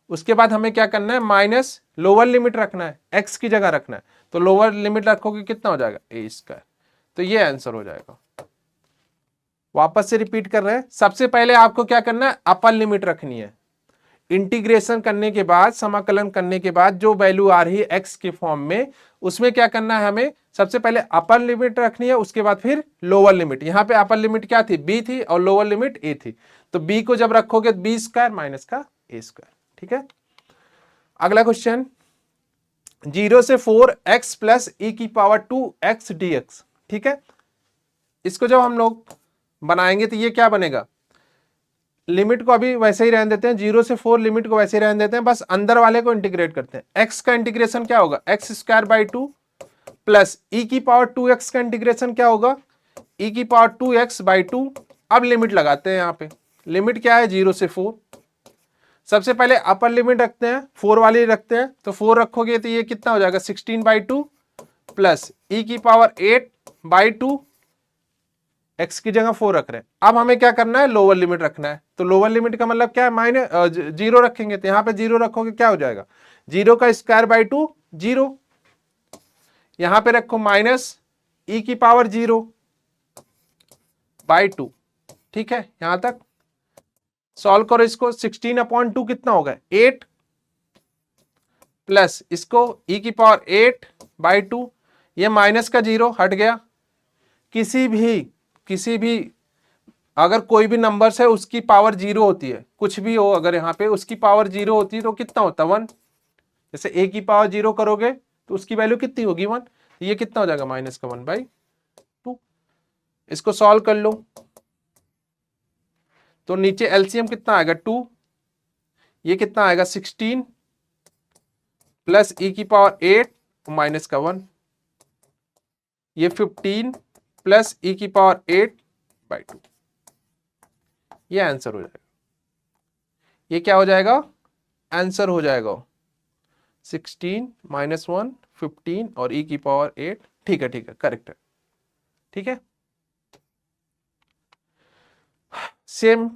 उसके बाद हमें क्या करना है? माइनस लोअर लिमिट रखना है, एक्स की जगह रखना है। तो लोअर लिमिट रखोगे कितना हो जाएगा? ए स्क्वायर। तो ये आंसर हो जाएगा। वापस से रिपीट कर रहे हैं। सबसे पहले आपको क्या करना है? अपर लिमिट रखनी है। इंटीग्रेशन करने के बाद, समाकलन करने के बाद जो वैल्यू आ रही है एक्स के फॉर्म में, उसमें क्या करना है हमें? सबसे पहले अपर लिमिट रखनी है, उसके बाद फिर लोअर लिमिट। यहां पे अपर लिमिट क्या थी? बी थी, और लोअर लिमिट ए थी। तो बी को जब रखोगे बी स्क्वायर माइनस का ए स्क्वायर। ठीक है, अगला क्वेश्चन, 0 से 4x प्लस ई की पावर 2x dx। ठीक है, इसको जब हम लोग बनाएंगे तो ये क्या बनेगा? लिमिट को अभी वैसे ही रहने देते हैं, 0 से 4 लिमिट को वैसे ही रहने देते हैं, बस अंदर वाले को इंटीग्रेट करते हैं। x का इंटीग्रेशन क्या होगा? एक्स स्क्वायर बाई 2 प्लस ई की पावर 2x का इंटीग्रेशन क्या होगा? ई की पावर 2x बाई 2। अब लिमिट लगाते हैं। यहाँ पे लिमिट क्या है? 0 से 4। सबसे पहले अपर लिमिट रखते हैं, 4 वाली रखते हैं। तो 4 रखोगे तो ये कितना हो जाएगा? 16/2 प्लस ई की पावर 8/2, एक्स की जगह 4 रख रहे हैं। अब हमें क्या करना है? लोअर लिमिट रखना है। तो लोअर लिमिट का मतलब क्या है? माइनस 0 रखेंगे, तो यहाँ पे 0 रखोगे क्या हो जाएगा? 0 का स्क्वायर बाई 2 0, यहां पे रखो माइनस ई की पावर 0/2। ठीक है, यहां तक सॉल्व करो इसको। 16/2 कितना होगा? 8 प्लस इसको ई की पावर 8/2, ये माइनस का 0 हट गया। किसी भी अगर कोई भी नंबर्स है उसकी पावर 0 होती है, कुछ भी हो, अगर यहाँ पे उसकी पावर 0 होती है तो कितना होता है? 1। जैसे ए की पावर 0 करोगे तो उसकी वैल्यू कितनी होगी? 1। ये कितना हो जाएगा? माइनस का 1/2। इसको सॉल्व कर लो तो नीचे एलसीएम कितना आएगा? 2। ये कितना आएगा? 16 प्लस ई की पावर 8 माइनस का 1, ये 15 प्लस ई की पावर 8/2। ये आंसर हो जाएगा। ये क्या हो जाएगा? आंसर हो जाएगा 16 माइनस 1 15 और ई की पावर 8। ठीक है, ठीक है, करेक्ट है। ठीक है, सेम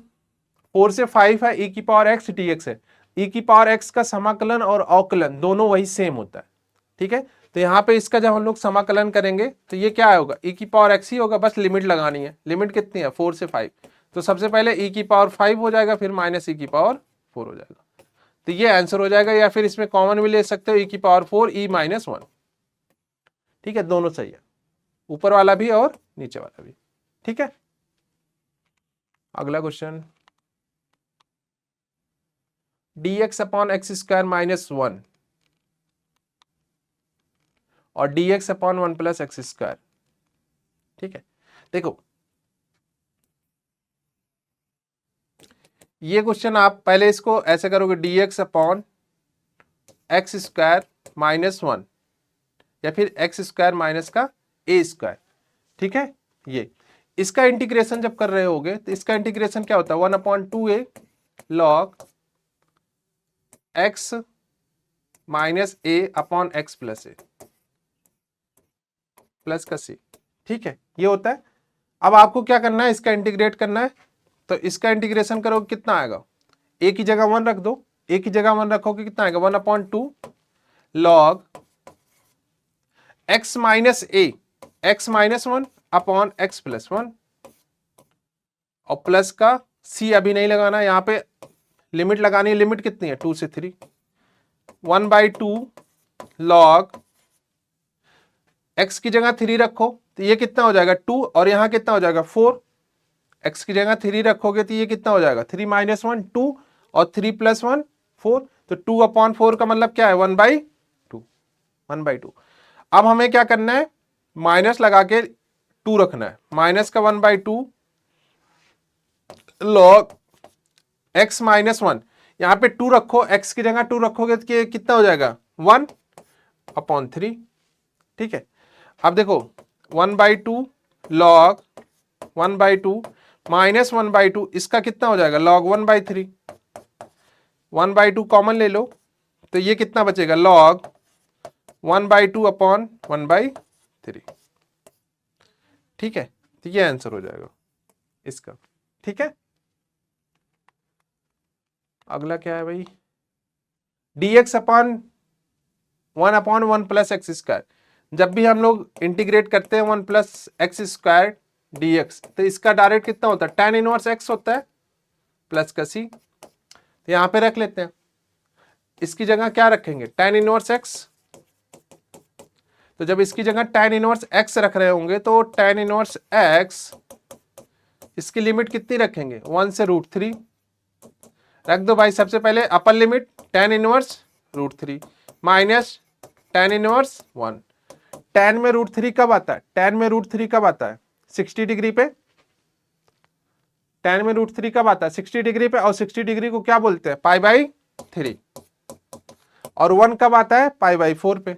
4 से 5 है, ई की पावर एक्स dx है। ई की पावर एक्स का समाकलन और अवकलन दोनों वही सेम होता है। ठीक है, तो यहाँ पे इसका जब हम लोग समाकलन करेंगे तो ये क्या होगा? ई की पावर एक्स ही होगा, बस लिमिट लगानी है। लिमिट कितनी है? 4 से 5। तो सबसे पहले ई की पावर 5 हो जाएगा, फिर माइनस ई की पावर 4 हो जाएगा। तो ये आंसर हो जाएगा, या फिर इसमें कॉमन भी ले सकते हो, ई की पावर 4 ई माइनस 1। ठीक है, दोनों सही है, ऊपर वाला भी और नीचे वाला भी। ठीक है, अगला question, dx upon x square minus 1 और dx upon 1 plus x square. ठीक है, देखो ये क्वेश्चन आप पहले इसको ऐसे करोगे, dx upon x square minus 1 या फिर एक्स स्क्वायर माइनस का ए स्क्वायर। ठीक है, ये इसका इंटीग्रेशन जब कर रहे होगे तो इसका इंटीग्रेशन क्या होता है, 1/2a log x minus a upon x plus a plus का c। ठीक है, ये होता है। अब आपको क्या करना है, इसका इंटीग्रेट करना है। तो इसका इंटीग्रेशन करोगे कितना आएगा, a की जगह 1 रख दो, a की जगह 1 रखोगे कितना आएगा, 1/2 log x minus a x minus 1 upon x plus 1 और प्लस का c अभी नहीं लगाना, यहां पे लिमिट लगानी है। लिमिट कितनी है, 2 से 3, 1/2 log x की जगह 3 रखो तो ये कितना हो जाएगा 2 और यहां कितना हो जाएगा 4। x की जगह 3 रखोगे तो ये कितना हो जाएगा 3 माइनस 1 2 और 3 प्लस 1 4। तो 2/4 का मतलब क्या है 1/2 1/2। अब हमें क्या करना है, माइनस लगा के 2 रखना है, माइनस का 1/2 log x माइनस 1, यहां पे 2 रखो, x की जगह 2 रखोगे तो कितना हो जाएगा 1/3। ठीक है, अब देखो 1/2 log 1/2 माइनस 1/2, इसका कितना हो जाएगा log 1/3। 1/2 कॉमन ले लो तो ये कितना बचेगा log 1/2 अपॉन 1/3। ठीक है, तो ये आंसर हो जाएगा इसका। ठीक है, अगला क्या है भाई, dx upon 1/1 plus x square. जब भी हम लोग इंटीग्रेट करते हैं 1 प्लस एक्स स्क्वायर dx तो इसका डायरेक्ट कितना होता है, tan इनवर्स x होता है प्लस का c। तो यहां पे रख लेते हैं, इसकी जगह क्या रखेंगे tan इनवर्स x। तो जब इसकी जगह tan इनवर्स x रख रहे होंगे तो tan इनवर्स x, इसकी लिमिट कितनी रखेंगे 1 से √3 रख दो भाई। सबसे पहले upper limit tan inverse √3 minus tan inverse 1। tan में √3 कब आता है, tan में √3 कब आता है 60 डिग्री पे। tan में √3 कब आता है 60 डिग्री पे, और 60 डिग्री को क्या बोलते हैं π/3। और 1 कब आता है π/4 पे।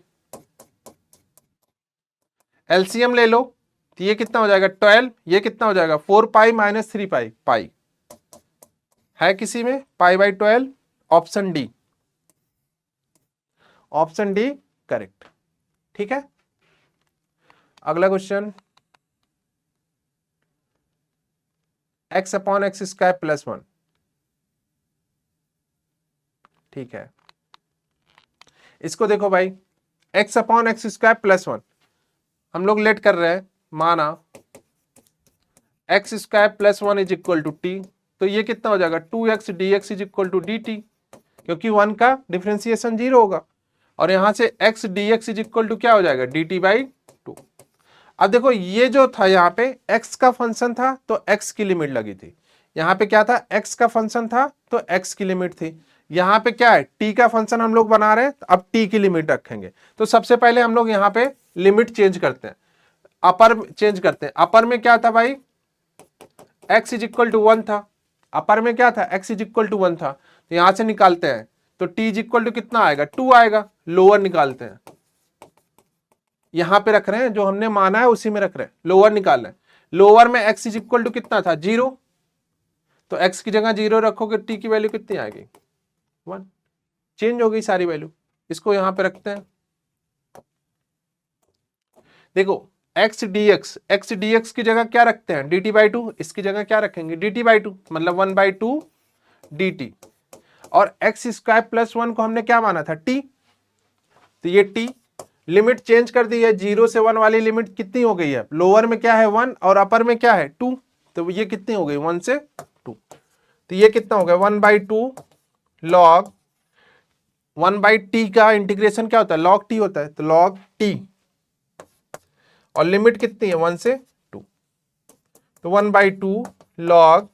एलसीएम ले लो तो ये कितना हो जाएगा 12, ये कितना हो जाएगा 4π माइनस 3π, पाई है किसी में π/12, option D, option D correct. ठीक है, अगला question, x upon x square plus 1। ठीक है, इसको देखो भाई, x upon x square plus 1 हम लोग लेट कर रहे हैं, माना x square plus 1 is equal to t. तो ये कितना हो जाएगा 2x dx is equal to dt, क्योंकि 1 का डिफरेंशिएशन 0 होगा। और यहां से x dx is equal to क्या हो जाएगा dt/2। अब देखो ये जो था यहाँ पे x का फंक्शन था तो x की लिमिट लगी थी, यहाँ पे क्या था x का फंक्शन था तो x की लिमिट थी। यहाँ पे क्या है t का फंक्शन हम लोग बना रहे हैं, तो अब t की लिमिट रखेंगे। तो सबसे पहले हम लोग यहाँ पे लिमिट चेंज करते हैं, अपर चेंज करते हैं। अपर में क्या था भाई x इज इक्वल टू 1 था, अपर में क्या था x इज इक्वल टू 1 था। तो यहां से निकालते हैं तो t इज इक्वल टू कितना आएगा 2 आएगा। लोअर निकालते हैं, यहां पे रख रहे हैं जो हमने माना है उसी में रख रहे हैं, लोअर निकाल रहे हैं। लोअर में x इज इक्वल टू कितना था 0, तो x की जगह 0 रखोगे t की वैल्यू कितनी आएगी 1, चेंज हो गई सारी वैल्यू। इसको यहां पे रखते हैं, देखो x dx की जगह क्या रखते हैं dt/2, इसकी जगह क्या रखेंगे dt/2 मतलब 1/2 dt। और x स्क्वायर प्लस 1 को हमने क्या माना था t, तो ये t लिमिट चेंज कर दी है, 0 से 1 वाली लिमिट कितनी हो गई है, लोअर में क्या है 1 और अपर में क्या है 2, तो ये कितनी हो गई 1 से 2। तो ये कितना हो गया 1/2 log 1/t का इंटीग्रेशन क्या होता है log t होता है, तो log t और लिमिट कितनी है 1 से 2, तो 1/2 log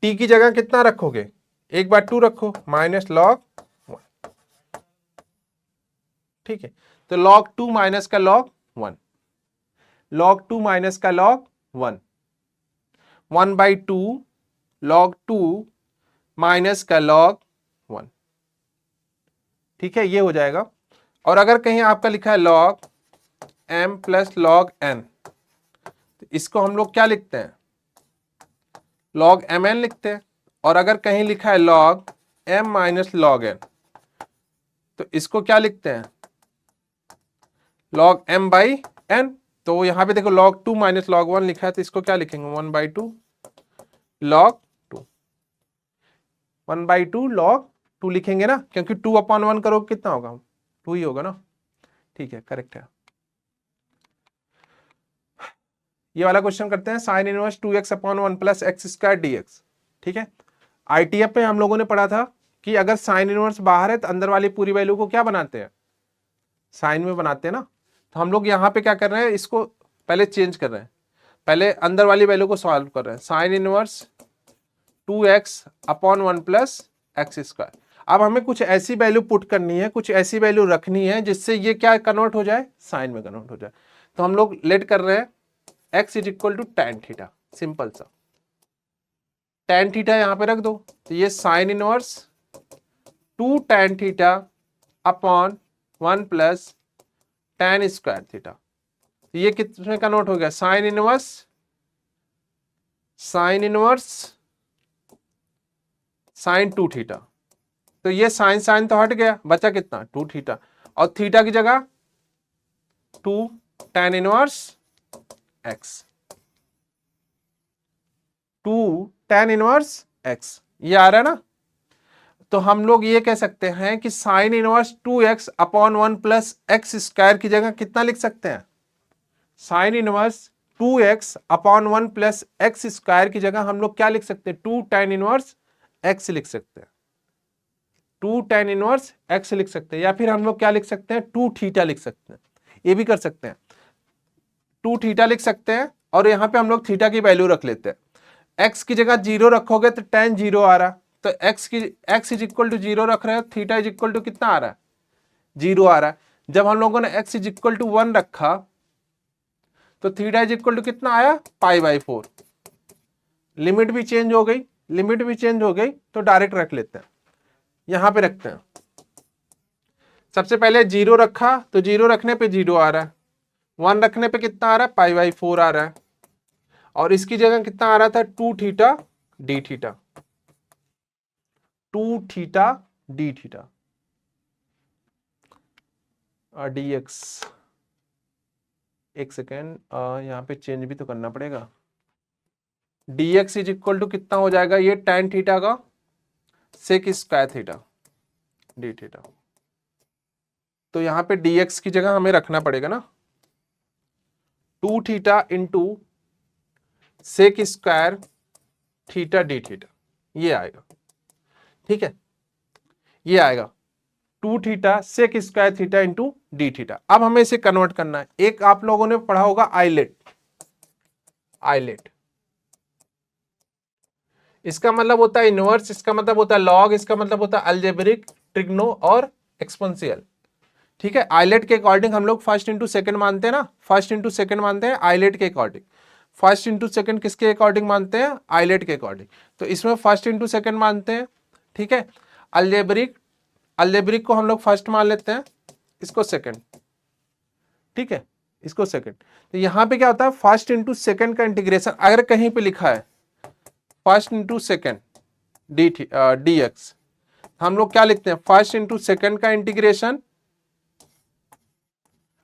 t की जगह कितना रखोगे 1/2 रखो माइनस log 1। ठीक है, तो log 2 माइनस का log 1, log 2 माइनस का log 1, 1/2 log 2 माइनस का log 1। ठीक है, ये हो जाएगा। और अगर कहीं आपका लिखा है log m plus log n, तो इसको हम लोग क्या लिखते हैं, log mn लिखते हैं। और अगर कहीं लिखा है log m minus log n, तो इसको क्या लिखते हैं, log m बाई n। तो यहां पे देखो log 2 माइनस log 1 लिखा है, तो इसको क्या लिखेंगे, 1/2 log 2, 1/2 log 2 लिखेंगे ना, क्योंकि 2/1 करोगे कितना होगा, 2 ही होगा ना। ठीक है, करेक्ट है। ये वाला क्वेश्चन करते हैं, sine inverse 2x/1 plus x square dx। ठीक है, आईटीएफ में हम लोगों ने पढ़ा था कि अगर साइन इनवर्स बाहर है तो अंदर वाली पूरी वैल्यू को क्या बनाते हैं, साइन में बनाते हैं ना। तो हम लोग यहाँ पे क्या कर रहे हैं, इसको पहले चेंज कर रहे हैं, पहले अंदर वाली वैल्यू को सॉल्व कर रहे हैं। Sine inverse 2x/1 plus x square. अब हमें कुछ ऐसी वैल्यू पुट करनी है, कुछ ऐसी वैल्यू रखनी है जिससे ये क्या कन्वर्ट हो जाए, साइन में कन्वर्ट हो जाए। तो हम लोग लेट कर रहे हैं x is equal to tan theta, simple सा tan थीटा यहां पे रख दो। तो ये sine inverse 2 tan theta upon 1 plus tan square theta. तो ये कितने कन्वर्ट हो गया, साइन इनवर्स साइन 2 थीटा। तो ये साइन साइन तो हट गया, बचा कितना, 2 थीटा, और थीटा की जगह 2 tan inverse x, 2 tan inverse x, ये आ रहा है ना। तो हम लोग ये कह सकते हैं कि sign inverse 2x/1 plus x square की जगह कितना लिख सकते हैं, sine inverse 2x/1 plus x square की जगह हम लोग क्या लिख सकते हैं, 2 tan इनवर्स x लिख सकते हैं, 2 tan इनवर्स x लिख सकते हैं। या फिर हम लोग क्या लिख सकते हैं, 2 थीटा लिख सकते हैं, ये भी कर सकते हैं, 2 थीटा लिख सकते हैं। और यहां पे हम लोग थीटा की वैल्यू रख लेते हैं, x की जगह 0 रखोगे तो tan 0 आ रहा, तो x इज इक्वल टू 0 रख रहे हो, थीटा इज इक्वल टू कितना आ रहा है, 0 आ रहा है। जब हम लोगों ने x इज इक्वल टू 1 रखा तो थीटा इज इक्वल टू कितना आया, π/4। लिमिट भी चेंज हो गई, लिमिट भी चेंज हो गई, तो डायरेक्ट रख लेते हैं, यहां पे रखते हैं। सबसे पहले 0 रखा तो 0 रखने पे 0 आ रहा है, 1 रखने पे कितना आ रहा है, π/4 आ रहा है, और इसकी जगह कितना आ रहा था, 2 theta d theta, 2 theta d theta dx। एक सेकेंड, यहाँ पे चेंज भी तो करना पड़ेगा, dx इज इक्वल टू कितना हो जाएगा, ये tan थीटा का sec square theta d theta. तो यहां पे dx की जगह हमें रखना पड़ेगा ना, 2 theta into sec square theta d theta, ये आएगा। ठीक है, ये आएगा 2 theta sec square theta into d theta. अब हमें इसे कन्वर्ट करना है। एक आप लोगों ने पढ़ा होगा आइलेट, आइलेट इसका मतलब होता है इनवर्स, इसका मतलब होता है लॉग, इसका मतलब होता है अलजेब्रिक, ट्रिग्नो और एक्सपोनेंशियल। ठीक है, आइलेट के अकॉर्डिंग हम लोग फर्स्ट इंटू सेकंड मानते हैं ना, फर्स्ट इंटू सेकंड मानते हैं आइलेट के अकॉर्डिंग। फर्स्ट इंटू सेकंड किसके अकॉर्डिंग मानते हैं, आइलेट के अकॉर्डिंग। तो इसमें फर्स्ट इंटू सेकंड मानते हैं। ठीक है, अलजेब्रिक, अलजेब्रिक को हम लोग फर्स्ट मान लेते हैं, इसको सेकंड। ठीक है, इसको सेकंड। तो यहां पे क्या होता है, फर्स्ट इंटू सेकंड का इंटीग्रेशन अगर कहीं पे लिखा है first into second D x, हम लोग क्या लिखते हैं, फर्स्ट इंटू सेकंड का इंटीग्रेशन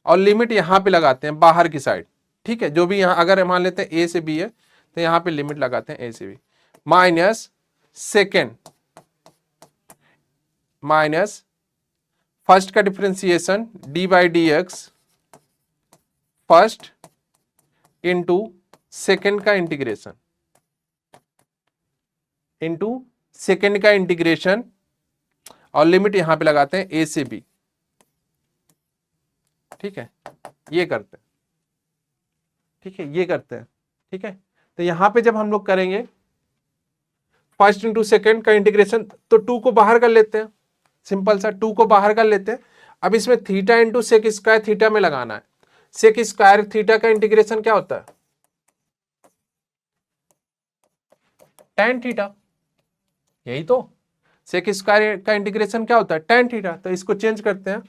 और लिमिट यहां पे लगाते हैं बाहर की साइड। ठीक है, जो भी यहां अगर मान लेते हैं ए से बी है तो यहां पे लिमिट लगाते हैं ए से b, minus second minus first का differentiation d/dx first into second का इंटीग्रेशन इंटू सेकेंड का इंटीग्रेशन और लिमिट यहां पे लगाते हैं ए से बी। ठीक है, ये करते हैं। ठीक है, ये करते हैं। ठीक है, तो यहां पे जब हम लोग करेंगे फर्स्ट इंटू सेकेंड का इंटीग्रेशन, तो 2 को बाहर कर लेते हैं, सिंपल सा 2 को बाहर कर लेते हैं। अब इसमें theta into sec square theta में लगाना है। सेक स्क्वायर थीटा का इंटीग्रेशन क्या होता है, tan थीटा, यही तो। सेक स्क्वायर का इंटीग्रेशन क्या होता है, tan थीटा। तो इसको चेंज करते हैं,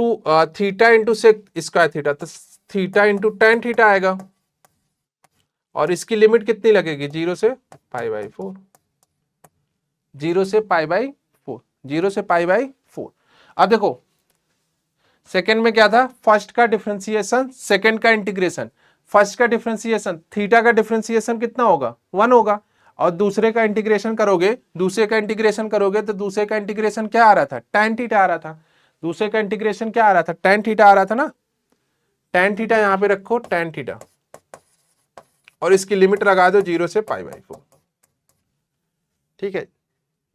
two theta into sec square theta, तो थीटा इंटू टेन थीटा आएगा, और इसकी लिमिट कितनी लगेगी, 0 से π/4, 0 से π/4, 0 से π/4। अब देखो सेकंड में क्या था, फर्स्ट का डिफरेंशिएशन, सेकंड का इंटीग्रेशन। फर्स्ट का डिफरेंशिएशन थीटा का डिफरेंशिएशन कितना होगा, 1 होगा, और दूसरे का इंटीग्रेशन करोगे, दूसरे का इंटीग्रेशन करोगे तो दूसरे का इंटीग्रेशन क्या आ रहा था, tan थीटा आ रहा था। दूसरे का इंटीग्रेशन क्या आ रहा था, tan थीटा आ रहा था ना। tan थीटा यहां पे रखो, tan थीटा, और इसकी लिमिट लगा दो 0 से π/4। ठीक है,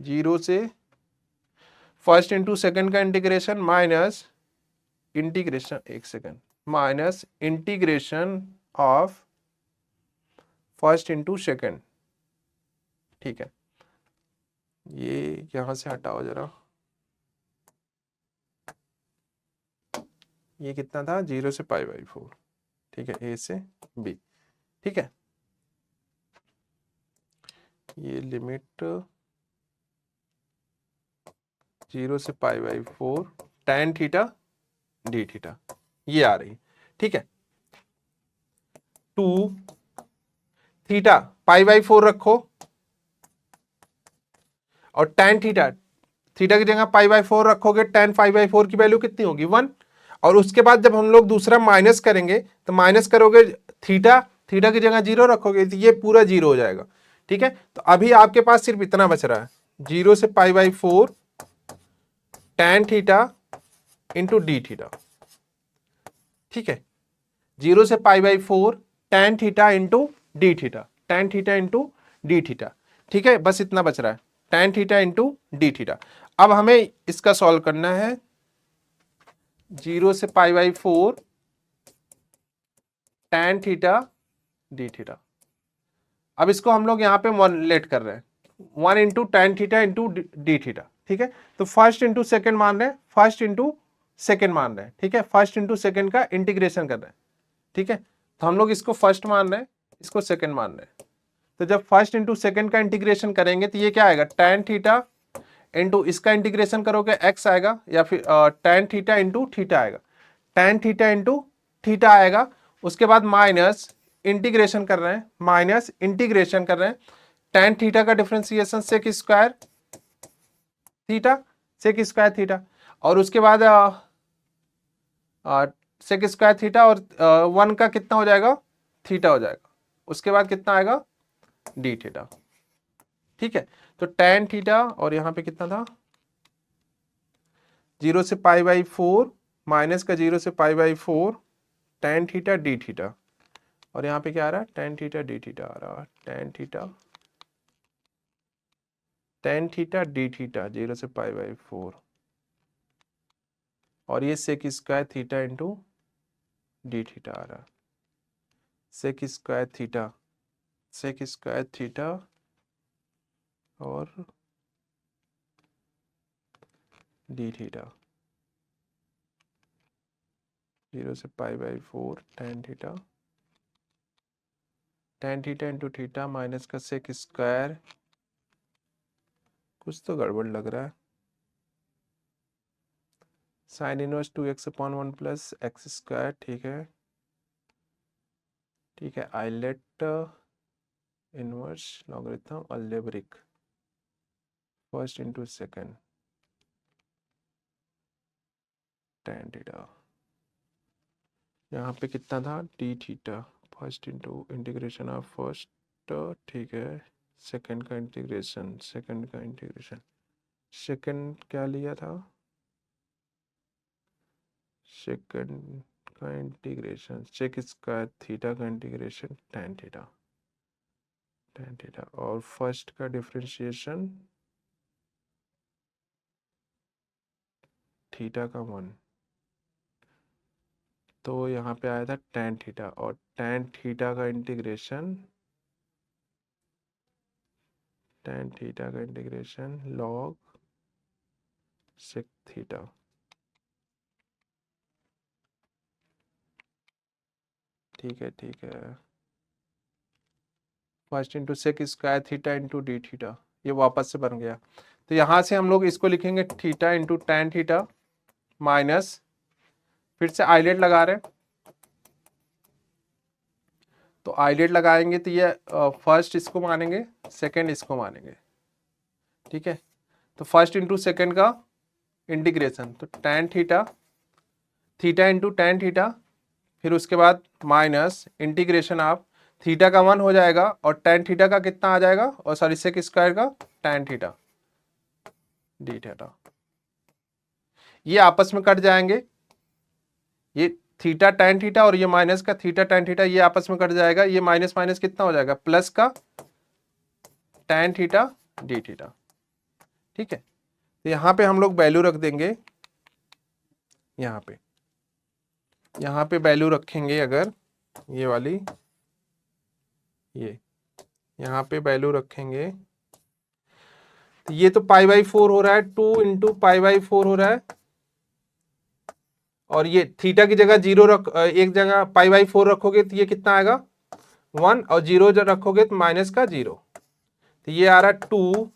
0 से फर्स्ट इंटू सेकंड का इंटीग्रेशन माइनस इंटीग्रेशन, एक second, minus integration of first into second. ठीक है, ये यहां से हटाओ जरा, ये कितना था, 0 से π/4। ठीक है, ए से बी। ठीक है, ये लिमिट 0 से π/4 tan थीटा डी थीटा ये आ रही। ठीक है, 2 थीटा π/4 रखो, और tan थीटा, थीटा की जगह π/4 रखोगे, tan π/4 की वैल्यू कितनी होगी, 1। और उसके बाद जब हम लोग दूसरा माइनस करेंगे तो माइनस करोगे थीटा, थीटा की जगह 0 रखोगे तो ये पूरा 0 हो जाएगा। ठीक है, तो अभी आपके पास सिर्फ इतना बच रहा है, 0 से π/4 tan theta into d theta. ठीक है, 0 से π/4 tan theta into d theta, tan theta into d theta. ठीक है, बस इतना बच रहा है, tan theta into d theta. अब हमें इसका सॉल्व करना है, 0 से π/4 tan थीटा डी थीटा। अब इसको हम लोग यहाँ पे 1 लेट कर रहे हैं, 1 into tan theta into d theta. ठीक है, तो फर्स्ट इंटू सेकेंड मान रहे हैं, फर्स्ट इंटू सेकेंड मान रहे हैं। ठीक है, फर्स्ट इंटू सेकेंड का इंटीग्रेशन कर रहे हैं। ठीक है, तो हम लोग इसको फर्स्ट मान रहे हैं, इसको सेकेंड मान रहे हैं। तो जब फर्स्ट इंटू सेकेंड का इंटीग्रेशन करेंगे तो ये क्या आएगा, tan थीटा इंटू इसका इंटीग्रेशन करोगे x आएगा, या फिर tan थीटा इंटू थीटा आएगा, tan थीटा इंटू थीटा आएगा। उसके बाद माइनस इंटीग्रेशन कर रहे हैं, माइनस इंटीग्रेशन कर रहे हैं, tan थीटा का differentiation sec square theta, sec square theta, और उसके बाद सेक स्क्वायर थीटा, और 1 का कितना हो जाएगा, थीटा हो जाएगा। उसके बाद कितना आएगा, डी थीटा। ठीक है, तो tan थीटा, और यहां पे कितना था, 0 से π/4 माइनस का 0 से π/4 tan थीटा डी थीटा, और यहां पे क्या आ रहा है, tan थीटा डी थीटा आ रहा है, tan थीटा डी थीटा 0 से π/4, और ये sec square theta into d theta आ रहा है, sec square theta, sec square theta और डी थीटा, 0 से π/4 tan theta into theta minus का सेक स्क्वायर, कुछ तो गड़बड़ लग रहा है, sine inverse 2x/1 plus x square. ठीक है, ठीक है, ILATE inverse logarithm algebraic first into second tan theta, यहाँ पे कितना था, d theta, first into integration of first. ठीक है, सेकंड का इंटीग्रेशन, सेकंड का इंटीग्रेशन, सेकंड क्या लिया था, सेकंड का इंटीग्रेशन सेक स्क्वायर थीटा का integration tan theta, tan theta, और फर्स्ट का डिफरेंशिएशन थीटा का 1, तो यहाँ पे आया था tan थीटा, और tan थीटा का इंटीग्रेशन, tan थीटा का इंटीग्रेशन लॉग सेक थीटा। ठीक है, ठीक है, first into sec square theta into d theta, ये वापस से बन गया। तो यहाँ से हम लोग इसको लिखेंगे theta into tan theta minus फिर से आइलेट लगा रहे हैं, तो आइलेट लगाएंगे तो ये फर्स्ट इसको मानेंगे, सेकंड इसको मानेंगे, ठीक है। तो फर्स्ट इंटू सेकंड का इंटीग्रेशन, तो tan theta, theta into tan theta, फिर उसके बाद माइनस इंटीग्रेशन ऑफ थीटा का 1 हो जाएगा और tan थीटा का कितना आ जाएगा, और सॉरी सेक स्क्वायर का tan थीटा डी थीटा। ये आपस में कट जाएंगे, ये थीटा tan थीटा और ये माइनस का थीटा tan थीटा, ये आपस में कट जाएगा, ये माइनस माइनस कितना हो जाएगा, प्लस का tan थीटा डी थीटा, ठीक है। तो यहाँ पे हम लोग वैल्यू रख देंगे, यहाँ पे वैल्यू रखेंगे, अगर ये वाली, ये यहाँ पे वैल्यू रखेंगे, तो ये तो π/4 हो रहा है, 2 इंटू π/4 हो रहा है, और ये थीटा की जगह 0 एक जगह π/4 रखोगे तो ये कितना आएगा 1, और 0 जब रखोगे तो माइनस का 0, तो ये आ रहा है 2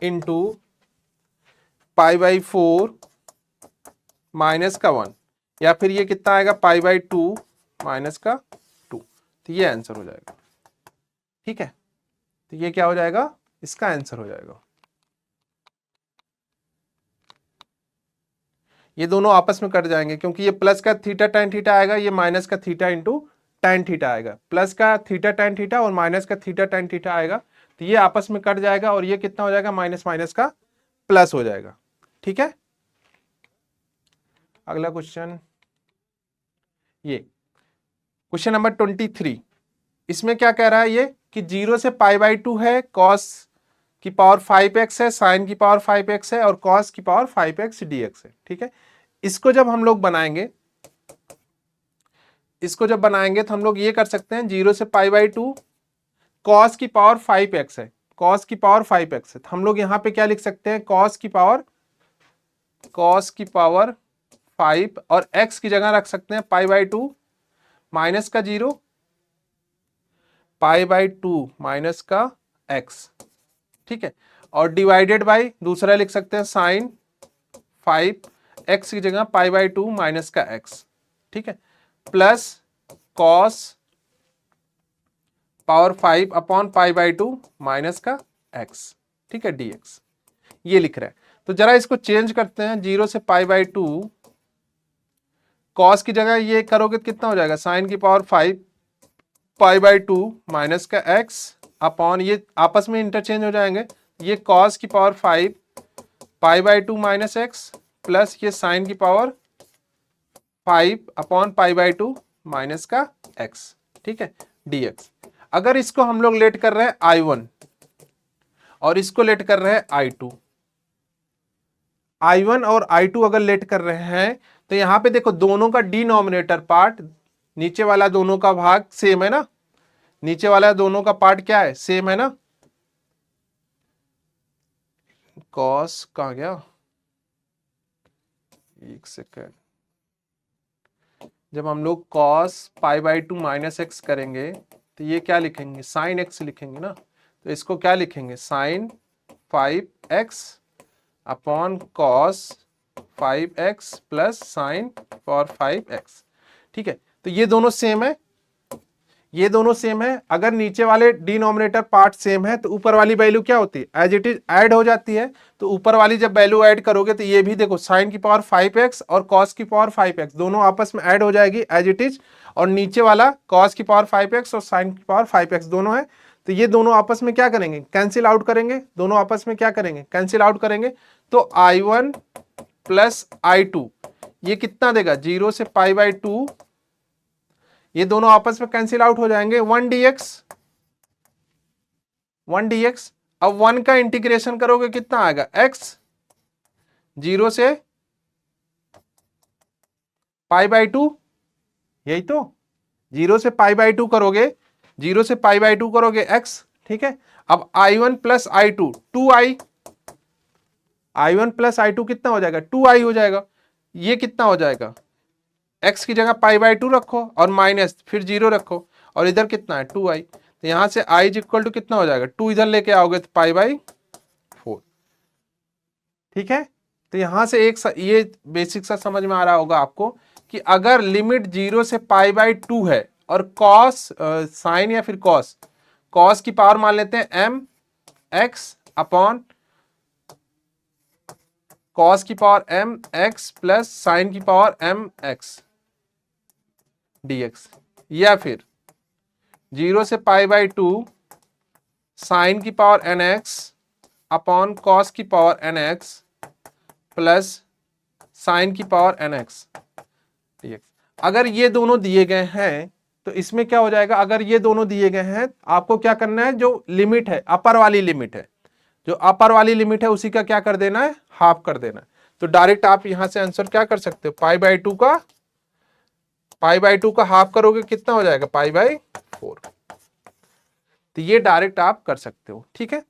इंटू π/4 माइनस का 1, या फिर ये कितना आएगा π/2 माइनस का 2, तो ये आंसर हो जाएगा, ठीक है। तो ये क्या हो जाएगा, इसका आंसर हो जाएगा। ये दोनों आपस में कट जाएंगे, क्योंकि ये प्लस का थीटा tan थीटा आएगा, ये माइनस का थीटा इंटू tan थीटा आएगा, प्लस का थीटा tan थीटा और माइनस का थीटा tan थीटा आएगा, तो ये आपस में कट जाएगा और ये कितना हो जाएगा, माइनस माइनस का प्लस हो जाएगा, ठीक है। अगला क्वेश्चन, ये क्वेश्चन नंबर 23, इसमें क्या कह रहा है ये कि 0 से π/2 है, cos की पावर 5x है, sin की पावर 5x है और cos की पावर 5x dx है, ठीक है। इसको जब हम लोग बनाएंगे, इसको जब बनाएंगे तो हम लोग ये कर सकते हैं, 0 से π/2 cos की पावर 5x है, cos की पावर 5x है, तो हम लोग यहाँ पे क्या लिख सकते हैं, cos की पावर 5 और x की जगह रख सकते हैं π/2 माइनस का 0, π/2 माइनस का x, ठीक है, और डिवाइडेड बाय दूसरा लिख सकते हैं sin 5, x की जगह π/2 माइनस का x, ठीक है, plus cos power 5 upon π/2 minus का x, ठीक है, dx, ये लिख रहा है। तो जरा इसको चेंज करते हैं, 0 से π/2, cos की जगह ये करोगे तो कितना हो जाएगा, sin की पावर 5 π/2 माइनस का x अपॉन, ये आपस में इंटरचेंज हो जाएंगे, ये cos की पावर 5 π/2 माइनस x प्लस ये sin की पावर 5 अपॉन π/2 माइनस का x, ठीक है, dx। अगर इसको हम लोग लेट कर रहे हैं I1 और इसको लेट कर रहे हैं I2, I1 और I2 अगर लेट कर रहे हैं तो यहां पे देखो दोनों का डिनोमिनेटर पार्ट, नीचे वाला दोनों का भाग सेम है ना, नीचे वाला दोनों का पार्ट क्या है, सेम है ना। कॉस कहाँ गया, एक सेकेंड, जब हम लोग cos π/2 माइनस एक्स करेंगे तो ये क्या लिखेंगे, साइन एक्स लिखेंगे ना, तो इसको क्या लिखेंगे, sine 5x upon cos 5x plus sine four 5x, ठीक है। तो ये दोनों सेम है, ये दोनों सेम है, अगर नीचे वाले डिनोमिनेटर पार्ट सेम है तो ऊपर वाली वैल्यू क्या होती है, एज इट इज ऐड हो जाती है। तो ऊपर वाली जब वैल्यू ऐड करोगे तो ये भी देखो साइन की पावर 5x और cos की पावर 5x दोनों आपस में ऐड हो जाएगी एज इट इज, और नीचे वाला cos की पावर 5x और साइन की पावर 5x दोनों है, तो ये दोनों आपस में क्या करेंगे, कैंसिल आउट करेंगे, दोनों आपस में क्या करेंगे, कैंसिल आउट करेंगे। तो I1 प्लस I2 ये कितना देगा, 0 से π/2, ये दोनों आपस में कैंसिल आउट हो जाएंगे, 1 dx। अब 1 का इंटीग्रेशन करोगे कितना आएगा, x, 0 से π/2, यही तो 0 से π/2 करोगे, 0 से π/2 करोगे x, ठीक है। अब I1 plus I2 2i, I1 plus I2 कितना हो जाएगा, 2i हो जाएगा, ये कितना हो जाएगा, x की जगह π/2 रखो और माइनस फिर 0 रखो और इधर कितना है 2i, तो यहां से i इज इक्वल टू कितना हो जाएगा, 2 इधर लेके आओगे तो π/4, ठीक है। तो यहां से एक ये बेसिक सा समझ में आ रहा होगा आपको कि अगर लिमिट 0 से π/2 है और कॉस साइन या फिर कॉस की पावर मान लेते हैं एम एक्स अपॉन कॉस की power m x plus sine की पावर एम एक्स dx, या फिर 0 से π/2 साइन की power n x upon cos की power n x plus sine की पावर एन एक्स dx। अगर ये दोनों दिए गए हैं तो इसमें क्या हो जाएगा, अगर ये दोनों दिए गए हैं आपको क्या करना है, जो लिमिट है अपर वाली लिमिट है, जो अपर वाली लिमिट है उसी का क्या कर देना है, हाफ कर देना है। तो डायरेक्ट आप यहां से आंसर क्या कर सकते हो, π/2 का हाफ करोगे कितना हो जाएगा, π/4। तो ये डायरेक्ट आप कर सकते हो, ठीक है।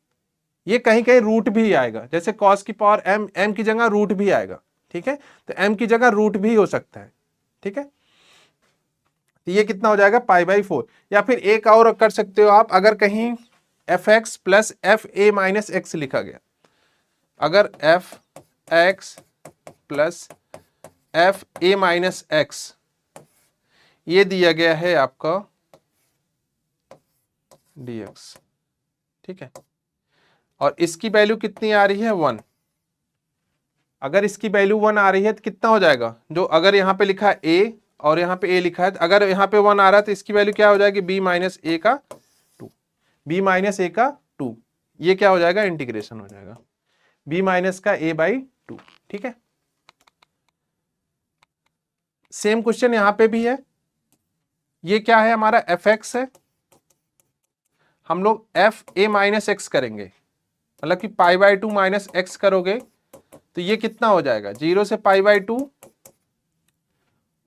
ये कहीं कहीं रूट भी आएगा, जैसे कॉस की पावर एम की जगह रूट भी आएगा, ठीक है। तो एम की जगह रूट भी हो सकता है, ठीक है। तो ये कितना हो जाएगा, π/4। या फिर एक और कर सकते हो आप, अगर कहीं fx प्लस fa-x लिखा गया, अगर fx प्लस fa-x ये दिया गया है आपका dx, ठीक है, और इसकी वैल्यू कितनी आ रही है, 1। अगर इसकी वैल्यू 1 आ रही है तो कितना हो जाएगा, जो अगर यहाँ पे लिखा है a और यहाँ पे a लिखा है, अगर यहाँ पे 1 आ रहा है तो इसकी वैल्यू क्या हो जाएगी, b माइनस a का 2, b माइनस a का 2, ये क्या हो जाएगा, इंटीग्रेशन हो जाएगा b माइनस का a/2, ठीक है। सेम क्वेश्चन यहाँ पे भी है, ये क्या है हमारा fx है, हम लोग fa-x करेंगे, मतलब कि π/2 माइनस x करोगे तो ये कितना हो जाएगा, 0 से π/2,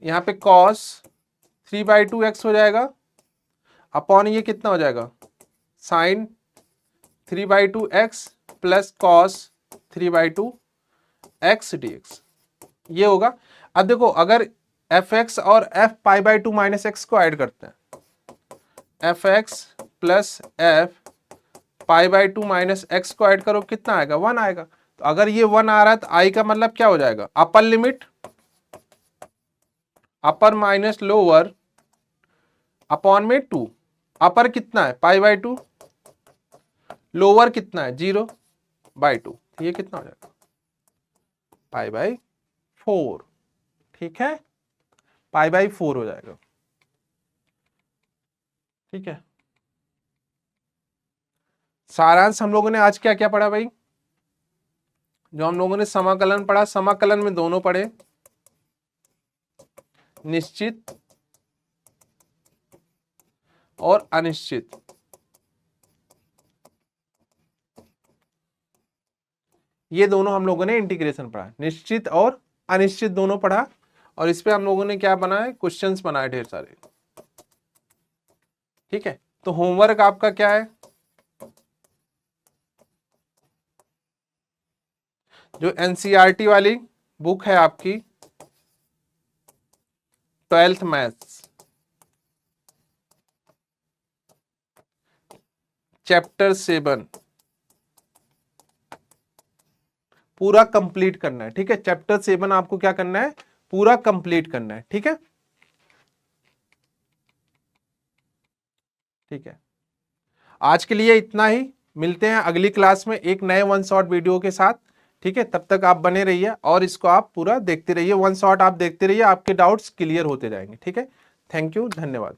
यहाँ पे cos 3/2x हो जाएगा अपॉन ये कितना हो जाएगा, sign 3/2x plus cos 3/2x dx, ये होगा। अब देखो अगर fx और f π/2 माइनस x को ऐड करते हैं, fx plus f π/2 minus x को ऐड करो कितना आएगा, 1 आएगा। तो अगर ये 1 आ रहा है तो i का मतलब क्या हो जाएगा, upper limit upper minus lower upon में 2, अपर कितना है π/2, लोअर कितना है 0/2, ये कितना हो जाएगा, π/4, ठीक है, π/4 हो जाएगा, ठीक है। सारांश हम लोगों ने आज क्या क्या पढ़ा भाई, जो हम लोगों ने समाकलन पढ़ा, समाकलन में दोनों पढ़े, निश्चित और अनिश्चित, ये दोनों हम लोगों ने इंटीग्रेशन पढ़ा, निश्चित और अनिश्चित दोनों पढ़ा, और इस पे हम लोगों ने क्या बनाए, क्वेश्चंस बनाए ढेर सारे, ठीक है। तो होमवर्क आपका क्या है, जो एनसीईआरटी वाली बुक है आपकी 12th मैथ्स चैप्टर 7 पूरा कंप्लीट करना है, ठीक है। चैप्टर 7 आपको क्या करना है, पूरा कंप्लीट करना है, ठीक है, ठीक है। आज के लिए इतना ही, मिलते हैं अगली क्लास में एक नए 1 शॉट वीडियो के साथ, ठीक है। तब तक आप बने रहिए और इसको आप पूरा देखते रहिए, 1 शॉट आप देखते रहिए, आपके डाउट्स क्लियर होते जाएंगे, ठीक है। थैंक यू, धन्यवाद।